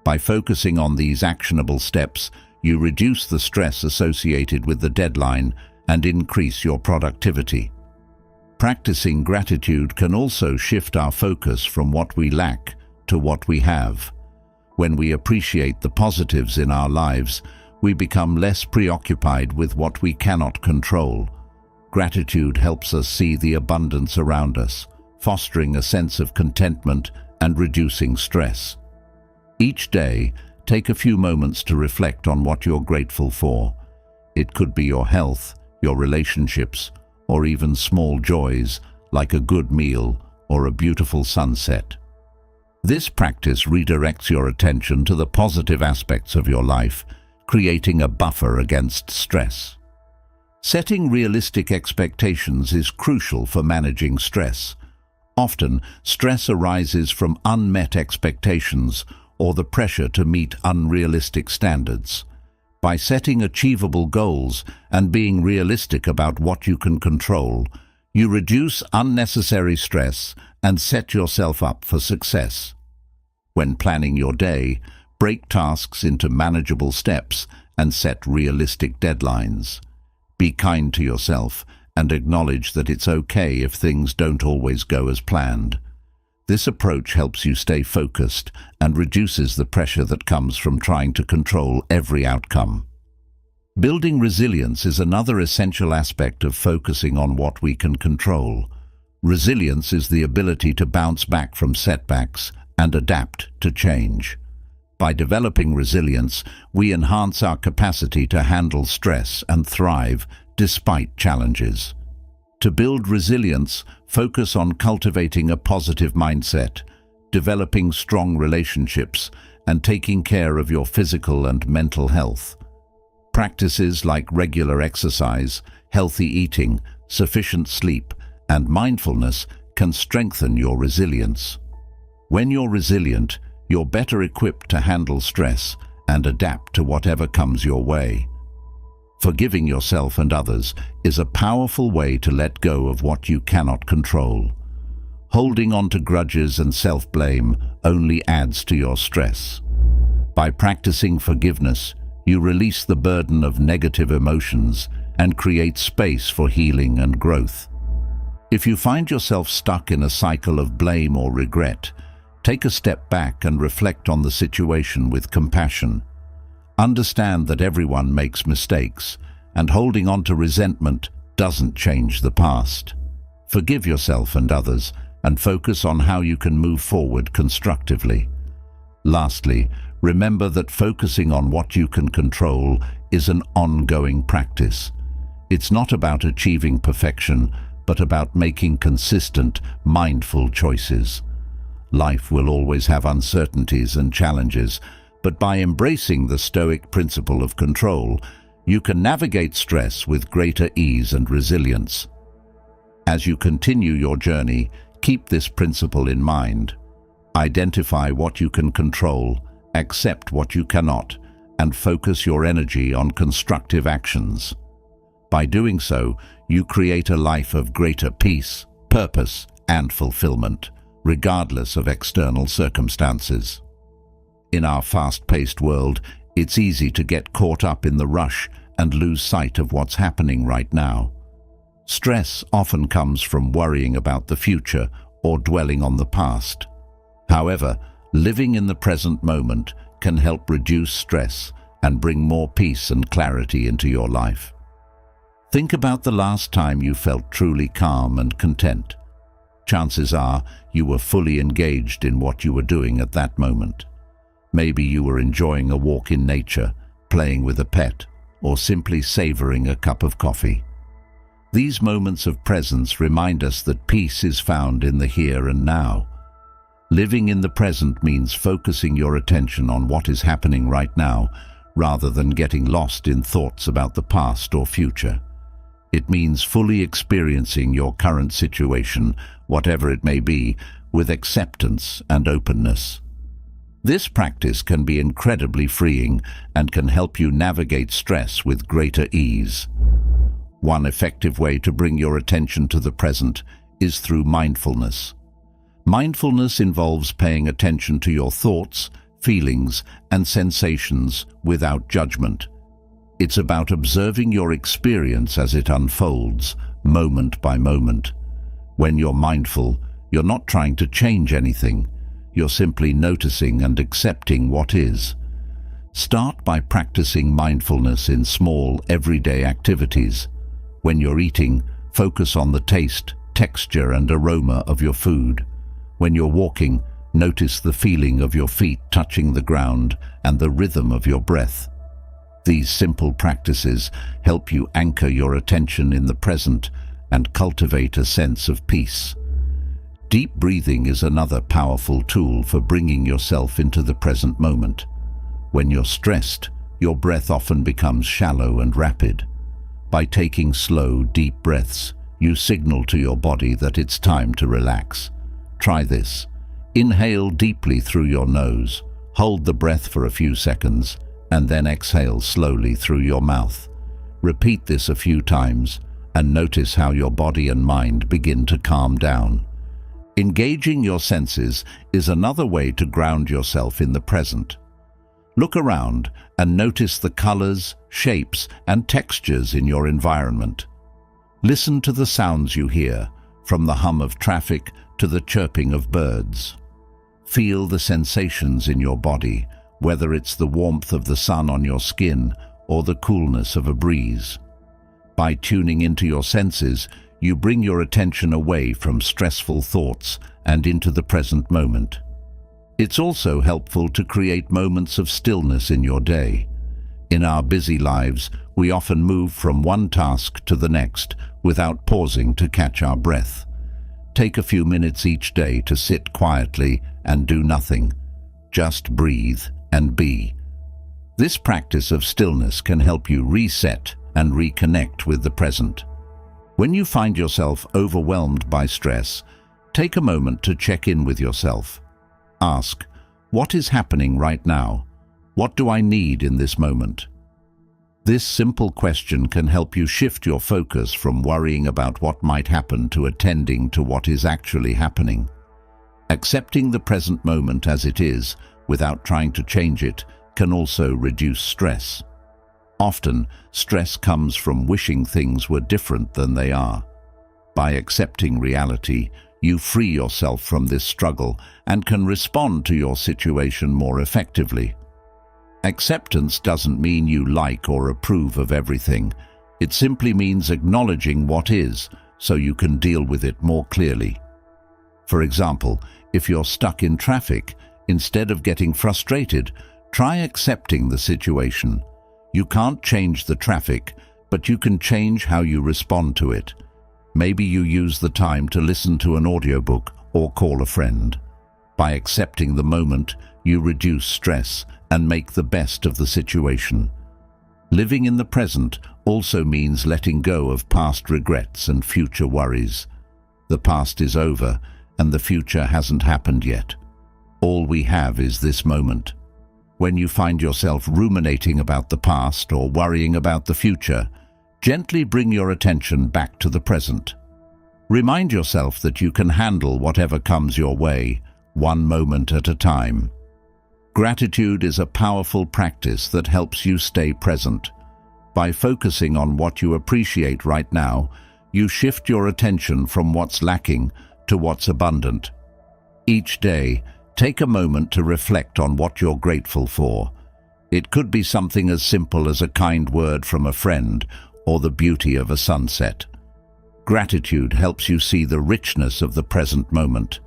By focusing on these actionable steps, you reduce the stress associated with the deadline and increase your productivity. Practicing gratitude can also shift our focus from what we lack to what we have. When we appreciate the positives in our lives, we become less preoccupied with what we cannot control. Gratitude helps us see the abundance around us, fostering a sense of contentment and reducing stress. Each day, take a few moments to reflect on what you're grateful for. It could be your health, your relationships, or even small joys like a good meal or a beautiful sunset. This practice redirects your attention to the positive aspects of your life, creating a buffer against stress. Setting realistic expectations is crucial for managing stress. Often, stress arises from unmet expectations or the pressure to meet unrealistic standards. By setting achievable goals and being realistic about what you can control, you reduce unnecessary stress and set yourself up for success. When planning your day, break tasks into manageable steps and set realistic deadlines. Be kind to yourself and acknowledge that it's okay if things don't always go as planned. This approach helps you stay focused and reduces the pressure that comes from trying to control every outcome. Building resilience is another essential aspect of focusing on what we can control. Resilience is the ability to bounce back from setbacks and adapt to change. By developing resilience, we enhance our capacity to handle stress and thrive despite challenges. To build resilience, focus on cultivating a positive mindset, developing strong relationships, and taking care of your physical and mental health. Practices like regular exercise, healthy eating, sufficient sleep, and mindfulness can strengthen your resilience. When you're resilient, you're better equipped to handle stress and adapt to whatever comes your way. Forgiving yourself and others is a powerful way to let go of what you cannot control. Holding on to grudges and self-blame only adds to your stress. By practicing forgiveness, you release the burden of negative emotions and create space for healing and growth. If you find yourself stuck in a cycle of blame or regret, take a step back and reflect on the situation with compassion. Understand that everyone makes mistakes, and holding on to resentment doesn't change the past. Forgive yourself and others, and focus on how you can move forward constructively. Lastly, remember that focusing on what you can control is an ongoing practice. It's not about achieving perfection, but about making consistent, mindful choices. Life will always have uncertainties and challenges, but by embracing the Stoic principle of control, you can navigate stress with greater ease and resilience. As you continue your journey, keep this principle in mind. Identify what you can control, accept what you cannot, and focus your energy on constructive actions. By doing so, you create a life of greater peace, purpose, and fulfillment, regardless of external circumstances. In our fast-paced world, it's easy to get caught up in the rush and lose sight of what's happening right now. Stress often comes from worrying about the future or dwelling on the past. However, living in the present moment can help reduce stress and bring more peace and clarity into your life. Think about the last time you felt truly calm and content. Chances are you were fully engaged in what you were doing at that moment. Maybe you were enjoying a walk in nature, playing with a pet, or simply savoring a cup of coffee. These moments of presence remind us that peace is found in the here and now. Living in the present means focusing your attention on what is happening right now, rather than getting lost in thoughts about the past or future. It means fully experiencing your current situation, whatever it may be, with acceptance and openness. This practice can be incredibly freeing and can help you navigate stress with greater ease. One effective way to bring your attention to the present is through mindfulness. Mindfulness involves paying attention to your thoughts, feelings, and sensations without judgment. It's about observing your experience as it unfolds, moment by moment. When you're mindful, you're not trying to change anything. You're simply noticing and accepting what is. Start by practicing mindfulness in small, everyday activities. When you're eating, focus on the taste, texture, and aroma of your food. When you're walking, notice the feeling of your feet touching the ground and the rhythm of your breath. These simple practices help you anchor your attention in the present and cultivate a sense of peace. Deep breathing is another powerful tool for bringing yourself into the present moment. When you're stressed, your breath often becomes shallow and rapid. By taking slow, deep breaths, you signal to your body that it's time to relax. Try this. Inhale deeply through your nose, hold the breath for a few seconds, and then exhale slowly through your mouth. Repeat this a few times, and notice how your body and mind begin to calm down. Engaging your senses is another way to ground yourself in the present. Look around and notice the colors, shapes, and textures in your environment. Listen to the sounds you hear, from the hum of traffic to the chirping of birds. Feel the sensations in your body, whether it's the warmth of the sun on your skin or the coolness of a breeze. By tuning into your senses, you bring your attention away from stressful thoughts and into the present moment. It's also helpful to create moments of stillness in your day. In our busy lives, we often move from one task to the next without pausing to catch our breath. Take a few minutes each day to sit quietly and do nothing. Just breathe and be. This practice of stillness can help you reset and reconnect with the present. When you find yourself overwhelmed by stress, take a moment to check in with yourself. Ask, what is happening right now? What do I need in this moment? This simple question can help you shift your focus from worrying about what might happen to attending to what is actually happening. Accepting the present moment as it is, without trying to change it, can also reduce stress. Often, stress comes from wishing things were different than they are. By accepting reality, you free yourself from this struggle and can respond to your situation more effectively. Acceptance doesn't mean you like or approve of everything. It simply means acknowledging what is, so you can deal with it more clearly. For example, if you're stuck in traffic, instead of getting frustrated, try accepting the situation. You can't change the traffic, but you can change how you respond to it. Maybe you use the time to listen to an audiobook or call a friend. By accepting the moment, you reduce stress and make the best of the situation. Living in the present also means letting go of past regrets and future worries. The past is over, and the future hasn't happened yet. All we have is this moment. When you find yourself ruminating about the past or worrying about the future, gently bring your attention back to the present. Remind yourself that you can handle whatever comes your way, one moment at a time. Gratitude is a powerful practice that helps you stay present. By focusing on what you appreciate right now, you shift your attention from what's lacking to what's abundant. Each day, take a moment to reflect on what you're grateful for. It could be something as simple as a kind word from a friend or the beauty of a sunset. Gratitude helps you see the richness of the present moment.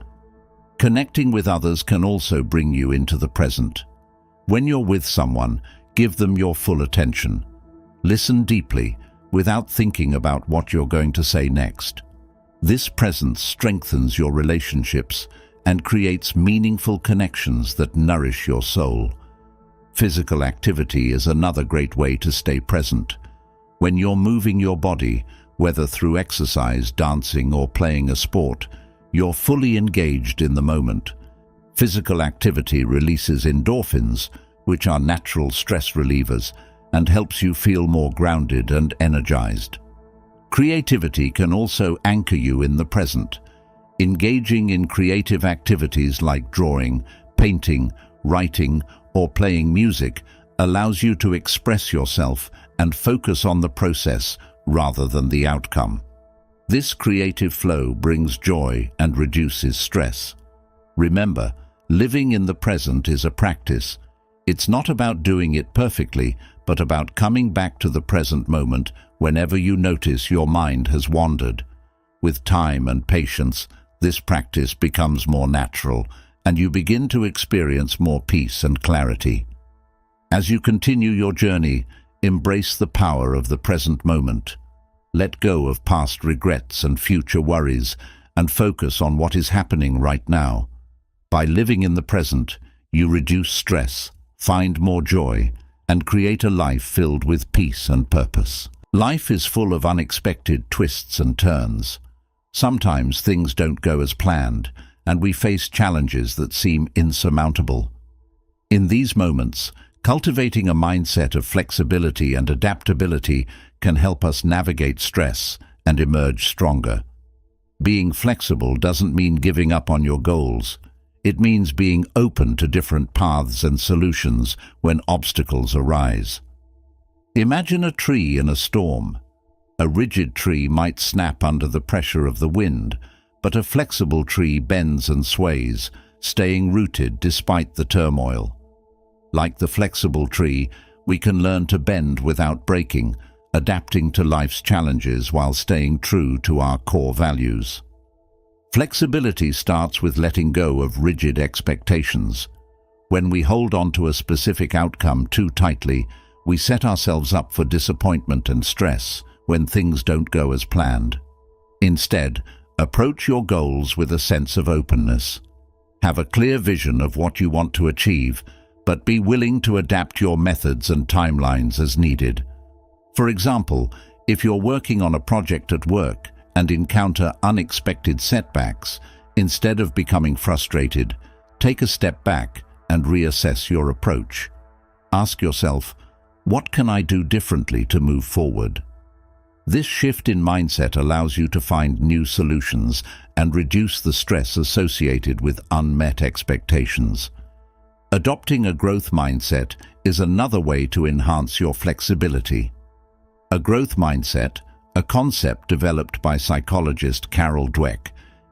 Connecting with others can also bring you into the present. When you're with someone, give them your full attention. Listen deeply, without thinking about what you're going to say next. This presence strengthens your relationships and creates meaningful connections that nourish your soul. Physical activity is another great way to stay present. When you're moving your body, whether through exercise, dancing, or playing a sport, you're fully engaged in the moment. Physical activity releases endorphins, which are natural stress relievers, and helps you feel more grounded and energized. Creativity can also anchor you in the present. Engaging in creative activities like drawing, painting, writing, or playing music allows you to express yourself and focus on the process rather than the outcome. This creative flow brings joy and reduces stress. Remember, living in the present is a practice. It's not about doing it perfectly, but about coming back to the present moment whenever you notice your mind has wandered. With time and patience, this practice becomes more natural, and you begin to experience more peace and clarity. As you continue your journey, embrace the power of the present moment. Let go of past regrets and future worries, and focus on what is happening right now. By living in the present, you reduce stress, find more joy, and create a life filled with peace and purpose. Life is full of unexpected twists and turns. Sometimes things don't go as planned, and we face challenges that seem insurmountable. In these moments, cultivating a mindset of flexibility and adaptability can help us navigate stress and emerge stronger. Being flexible doesn't mean giving up on your goals. It means being open to different paths and solutions when obstacles arise. Imagine a tree in a storm. A rigid tree might snap under the pressure of the wind, but a flexible tree bends and sways, staying rooted despite the turmoil. Like the flexible tree, we can learn to bend without breaking, adapting to life's challenges while staying true to our core values. Flexibility starts with letting go of rigid expectations. When we hold on to a specific outcome too tightly, we set ourselves up for disappointment and stress when things don't go as planned. Instead, approach your goals with a sense of openness. Have a clear vision of what you want to achieve, but be willing to adapt your methods and timelines as needed. For example, if you're working on a project at work and encounter unexpected setbacks, instead of becoming frustrated, take a step back and reassess your approach. Ask yourself, what can I do differently to move forward? This shift in mindset allows you to find new solutions and reduce the stress associated with unmet expectations. Adopting a growth mindset is another way to enhance your flexibility. A growth mindset, a concept developed by psychologist Carol Dweck,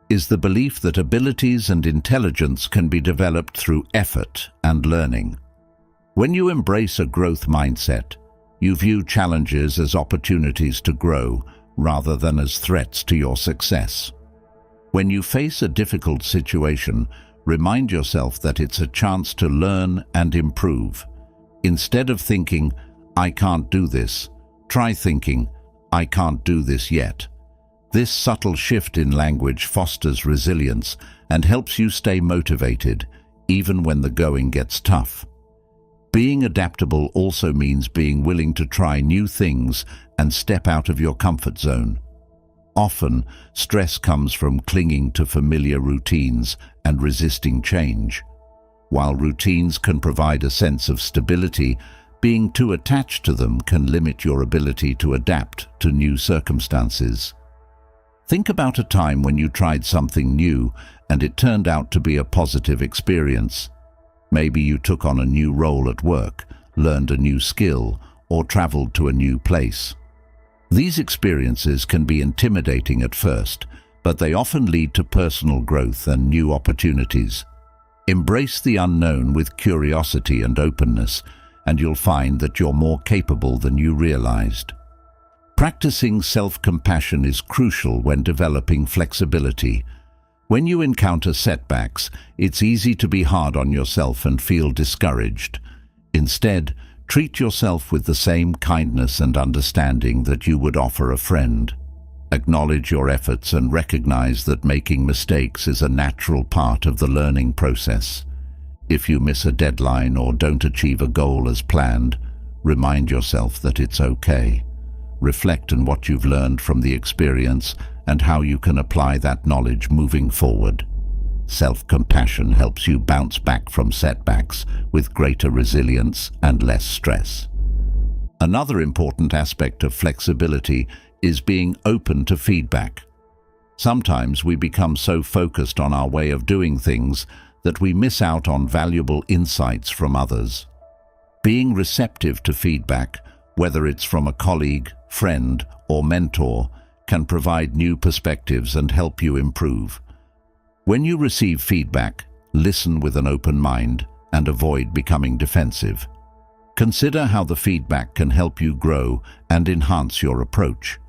is the belief that abilities and intelligence can be developed through effort and learning. When you embrace a growth mindset, you view challenges as opportunities to grow rather than as threats to your success. When you face a difficult situation, remind yourself that it's a chance to learn and improve. Instead of thinking, "I can't do this," try thinking, "I can't do this yet." This subtle shift in language fosters resilience and helps you stay motivated, even when the going gets tough. Being adaptable also means being willing to try new things and step out of your comfort zone. Often, stress comes from clinging to familiar routines and resisting change. While routines can provide a sense of stability, being too attached to them can limit your ability to adapt to new circumstances. Think about a time when you tried something new and it turned out to be a positive experience. Maybe you took on a new role at work, learned a new skill, or traveled to a new place. These experiences can be intimidating at first, but they often lead to personal growth and new opportunities. Embrace the unknown with curiosity and openness, and you'll find that you're more capable than you realized. Practicing self-compassion is crucial when developing flexibility. When you encounter setbacks, it's easy to be hard on yourself and feel discouraged. Instead, treat yourself with the same kindness and understanding that you would offer a friend. Acknowledge your efforts and recognize that making mistakes is a natural part of the learning process. If you miss a deadline or don't achieve a goal as planned, remind yourself that it's okay. Reflect on what you've learned from the experience and how you can apply that knowledge moving forward. Self-compassion helps you bounce back from setbacks with greater resilience and less stress. Another important aspect of flexibility is being open to feedback. Sometimes we become so focused on our way of doing things that we miss out on valuable insights from others. Being receptive to feedback, whether it's from a colleague, friend, or mentor, can provide new perspectives and help you improve. When you receive feedback, listen with an open mind and avoid becoming defensive. Consider how the feedback can help you grow and enhance your approach.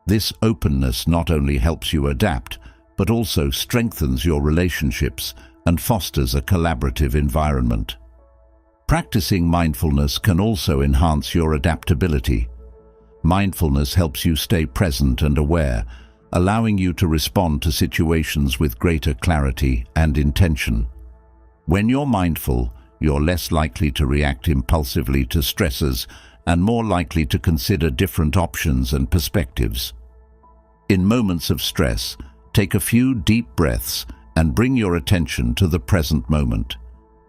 This openness not only helps you adapt, but also strengthens your relationships and fosters a collaborative environment. Practicing mindfulness can also enhance your adaptability. Mindfulness helps you stay present and aware, allowing you to respond to situations with greater clarity and intention. When you're mindful, you're less likely to react impulsively to stressors and more likely to consider different options and perspectives. In moments of stress, take a few deep breaths and bring your attention to the present moment.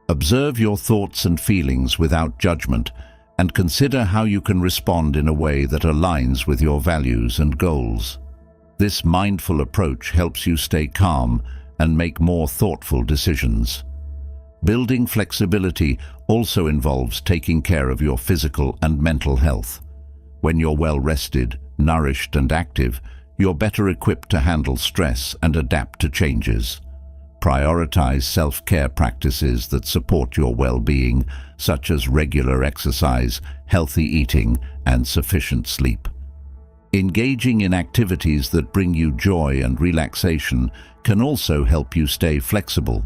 Observe your thoughts and feelings without judgment, and consider how you can respond in a way that aligns with your values and goals. This mindful approach helps you stay calm and make more thoughtful decisions. Building flexibility also involves taking care of your physical and mental health. When you're well rested, nourished, and active, you're better equipped to handle stress and adapt to changes. Prioritize self-care practices that support your well-being, such as regular exercise, healthy eating, and sufficient sleep. Engaging in activities that bring you joy and relaxation can also help you stay flexible.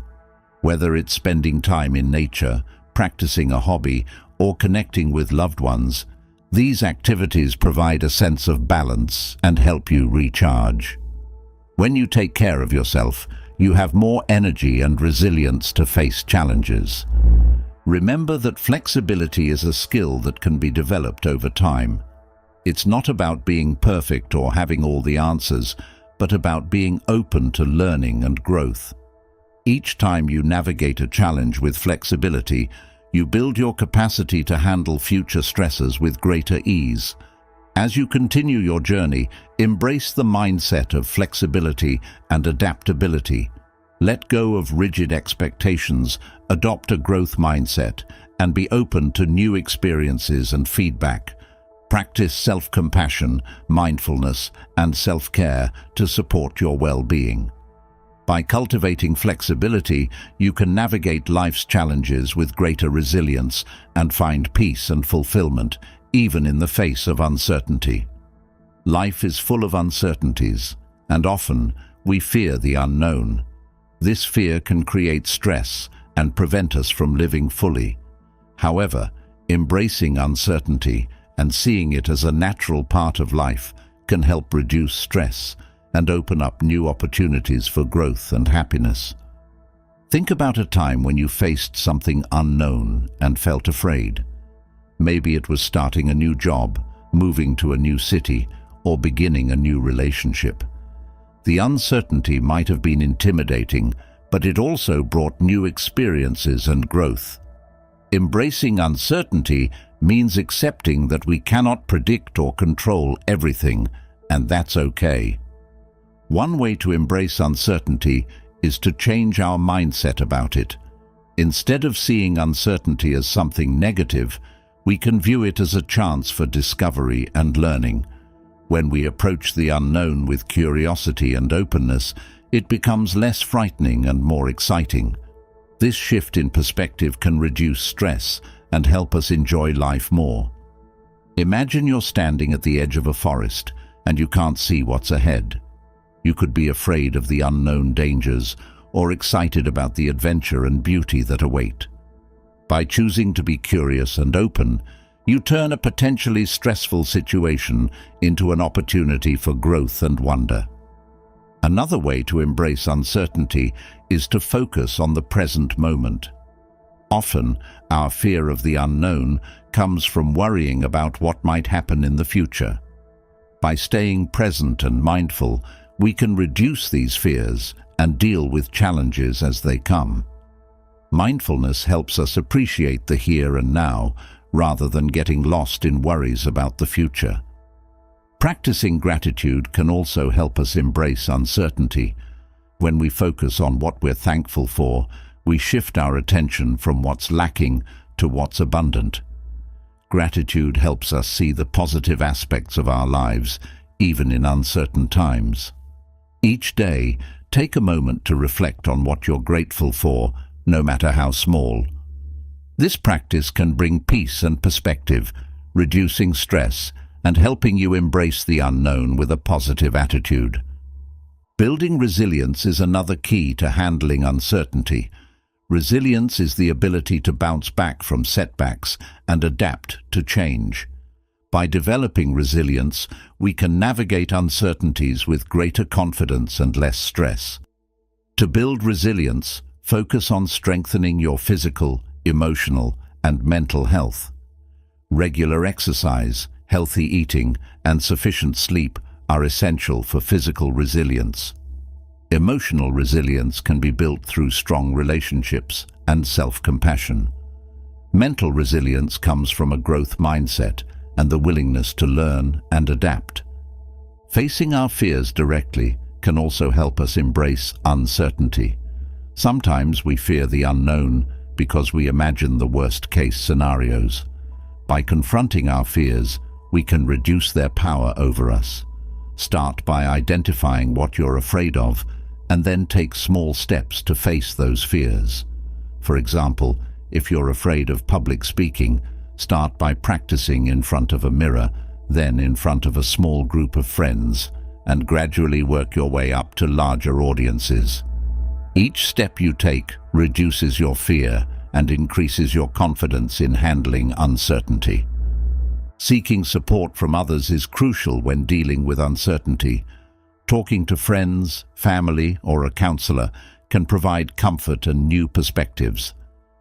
Whether it's spending time in nature, practicing a hobby, or connecting with loved ones, these activities provide a sense of balance and help you recharge. When you take care of yourself, you have more energy and resilience to face challenges. Remember that flexibility is a skill that can be developed over time. It's not about being perfect or having all the answers, but about being open to learning and growth. Each time you navigate a challenge with flexibility, you build your capacity to handle future stresses with greater ease. As you continue your journey, embrace the mindset of flexibility and adaptability. Let go of rigid expectations, adopt a growth mindset, and be open to new experiences and feedback. Practice self-compassion, mindfulness, and self-care to support your well-being. By cultivating flexibility, you can navigate life's challenges with greater resilience and find peace and fulfillment, even in the face of uncertainty. Life is full of uncertainties, and often we fear the unknown. This fear can create stress and prevent us from living fully. However, embracing uncertainty and seeing it as a natural part of life can help reduce stress and open up new opportunities for growth and happiness. Think about a time when you faced something unknown and felt afraid. Maybe it was starting a new job, moving to a new city, or beginning a new relationship. The uncertainty might have been intimidating, but it also brought new experiences and growth. Embracing uncertainty means accepting that we cannot predict or control everything, and that's okay. One way to embrace uncertainty is to change our mindset about it. Instead of seeing uncertainty as something negative, we can view it as a chance for discovery and learning. When we approach the unknown with curiosity and openness, it becomes less frightening and more exciting. This shift in perspective can reduce stress and help us enjoy life more. Imagine you're standing at the edge of a forest and you can't see what's ahead. You could be afraid of the unknown dangers or excited about the adventure and beauty that await. By choosing to be curious and open, you turn a potentially stressful situation into an opportunity for growth and wonder. Another way to embrace uncertainty is to focus on the present moment. Often, our fear of the unknown comes from worrying about what might happen in the future. By staying present and mindful, we can reduce these fears and deal with challenges as they come. Mindfulness helps us appreciate the here and now, rather than getting lost in worries about the future. Practicing gratitude can also help us embrace uncertainty. When we focus on what we're thankful for, we shift our attention from what's lacking to what's abundant. Gratitude helps us see the positive aspects of our lives, even in uncertain times. Each day, take a moment to reflect on what you're grateful for, no matter how small. This practice can bring peace and perspective, reducing stress and helping you embrace the unknown with a positive attitude. Building resilience is another key to handling uncertainty. Resilience is the ability to bounce back from setbacks and adapt to change. By developing resilience, we can navigate uncertainties with greater confidence and less stress. To build resilience, focus on strengthening your physical, emotional, and mental health. Regular exercise, healthy eating, and sufficient sleep are essential for physical resilience. Emotional resilience can be built through strong relationships and self-compassion. Mental resilience comes from a growth mindset and the willingness to learn and adapt. Facing our fears directly can also help us embrace uncertainty. Sometimes we fear the unknown because we imagine the worst-case scenarios. By confronting our fears, we can reduce their power over us. Start by identifying what you're afraid of, and then take small steps to face those fears. For example, if you're afraid of public speaking, start by practicing in front of a mirror, then in front of a small group of friends, and gradually work your way up to larger audiences. Each step you take reduces your fear and increases your confidence in handling uncertainty. Seeking support from others is crucial when dealing with uncertainty. Talking to friends, family, or a counselor can provide comfort and new perspectives.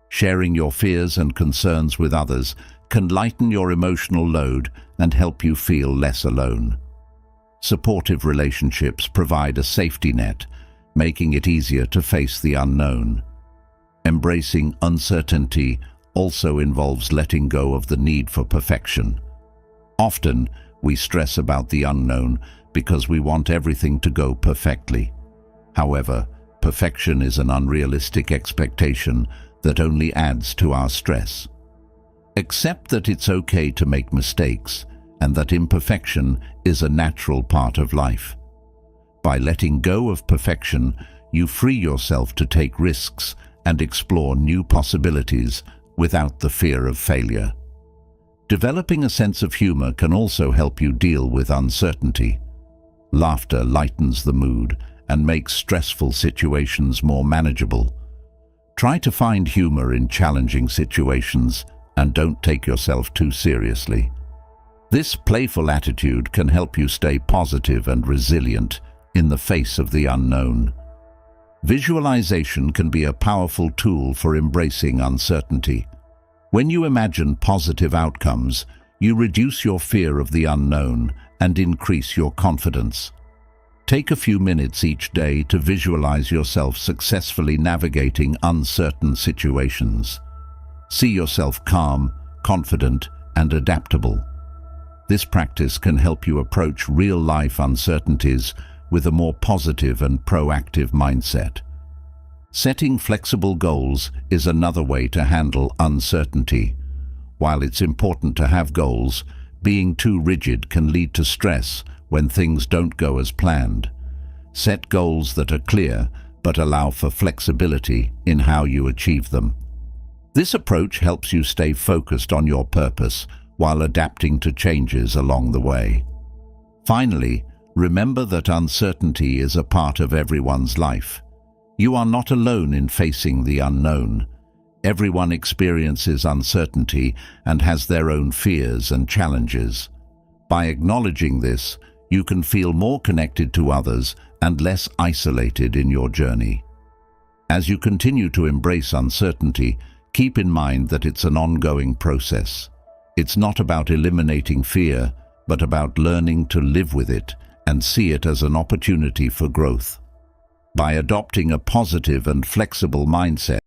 Sharing your fears and concerns with others can lighten your emotional load and help you feel less alone. Supportive relationships provide a safety net, making it easier to face the unknown. Embracing uncertainty also involves letting go of the need for perfection. Often, we stress about the unknown because we want everything to go perfectly. However, perfection is an unrealistic expectation that only adds to our stress. Accept that it's okay to make mistakes and that imperfection is a natural part of life. By letting go of perfection, you free yourself to take risks and explore new possibilities without the fear of failure. Developing a sense of humor can also help you deal with uncertainty. Laughter lightens the mood and makes stressful situations more manageable. Try to find humor in challenging situations and don't take yourself too seriously. This playful attitude can help you stay positive and resilient in the face of the unknown. Visualization can be a powerful tool for embracing uncertainty. When you imagine positive outcomes, you reduce your fear of the unknown and increase your confidence. Take a few minutes each day to visualize yourself successfully navigating uncertain situations. See yourself calm, confident, and adaptable. This practice can help you approach real-life uncertainties with a more positive and proactive mindset. Setting flexible goals is another way to handle uncertainty. While it's important to have goals, being too rigid can lead to stress when things don't go as planned. Set goals that are clear but allow for flexibility in how you achieve them. This approach helps you stay focused on your purpose while adapting to changes along the way. Finally, remember that uncertainty is a part of everyone's life. You are not alone in facing the unknown. Everyone experiences uncertainty and has their own fears and challenges. By acknowledging this, you can feel more connected to others and less isolated in your journey. As you continue to embrace uncertainty, keep in mind that it's an ongoing process. It's not about eliminating fear, but about learning to live with it and see it as an opportunity for growth. By adopting a positive and flexible mindset,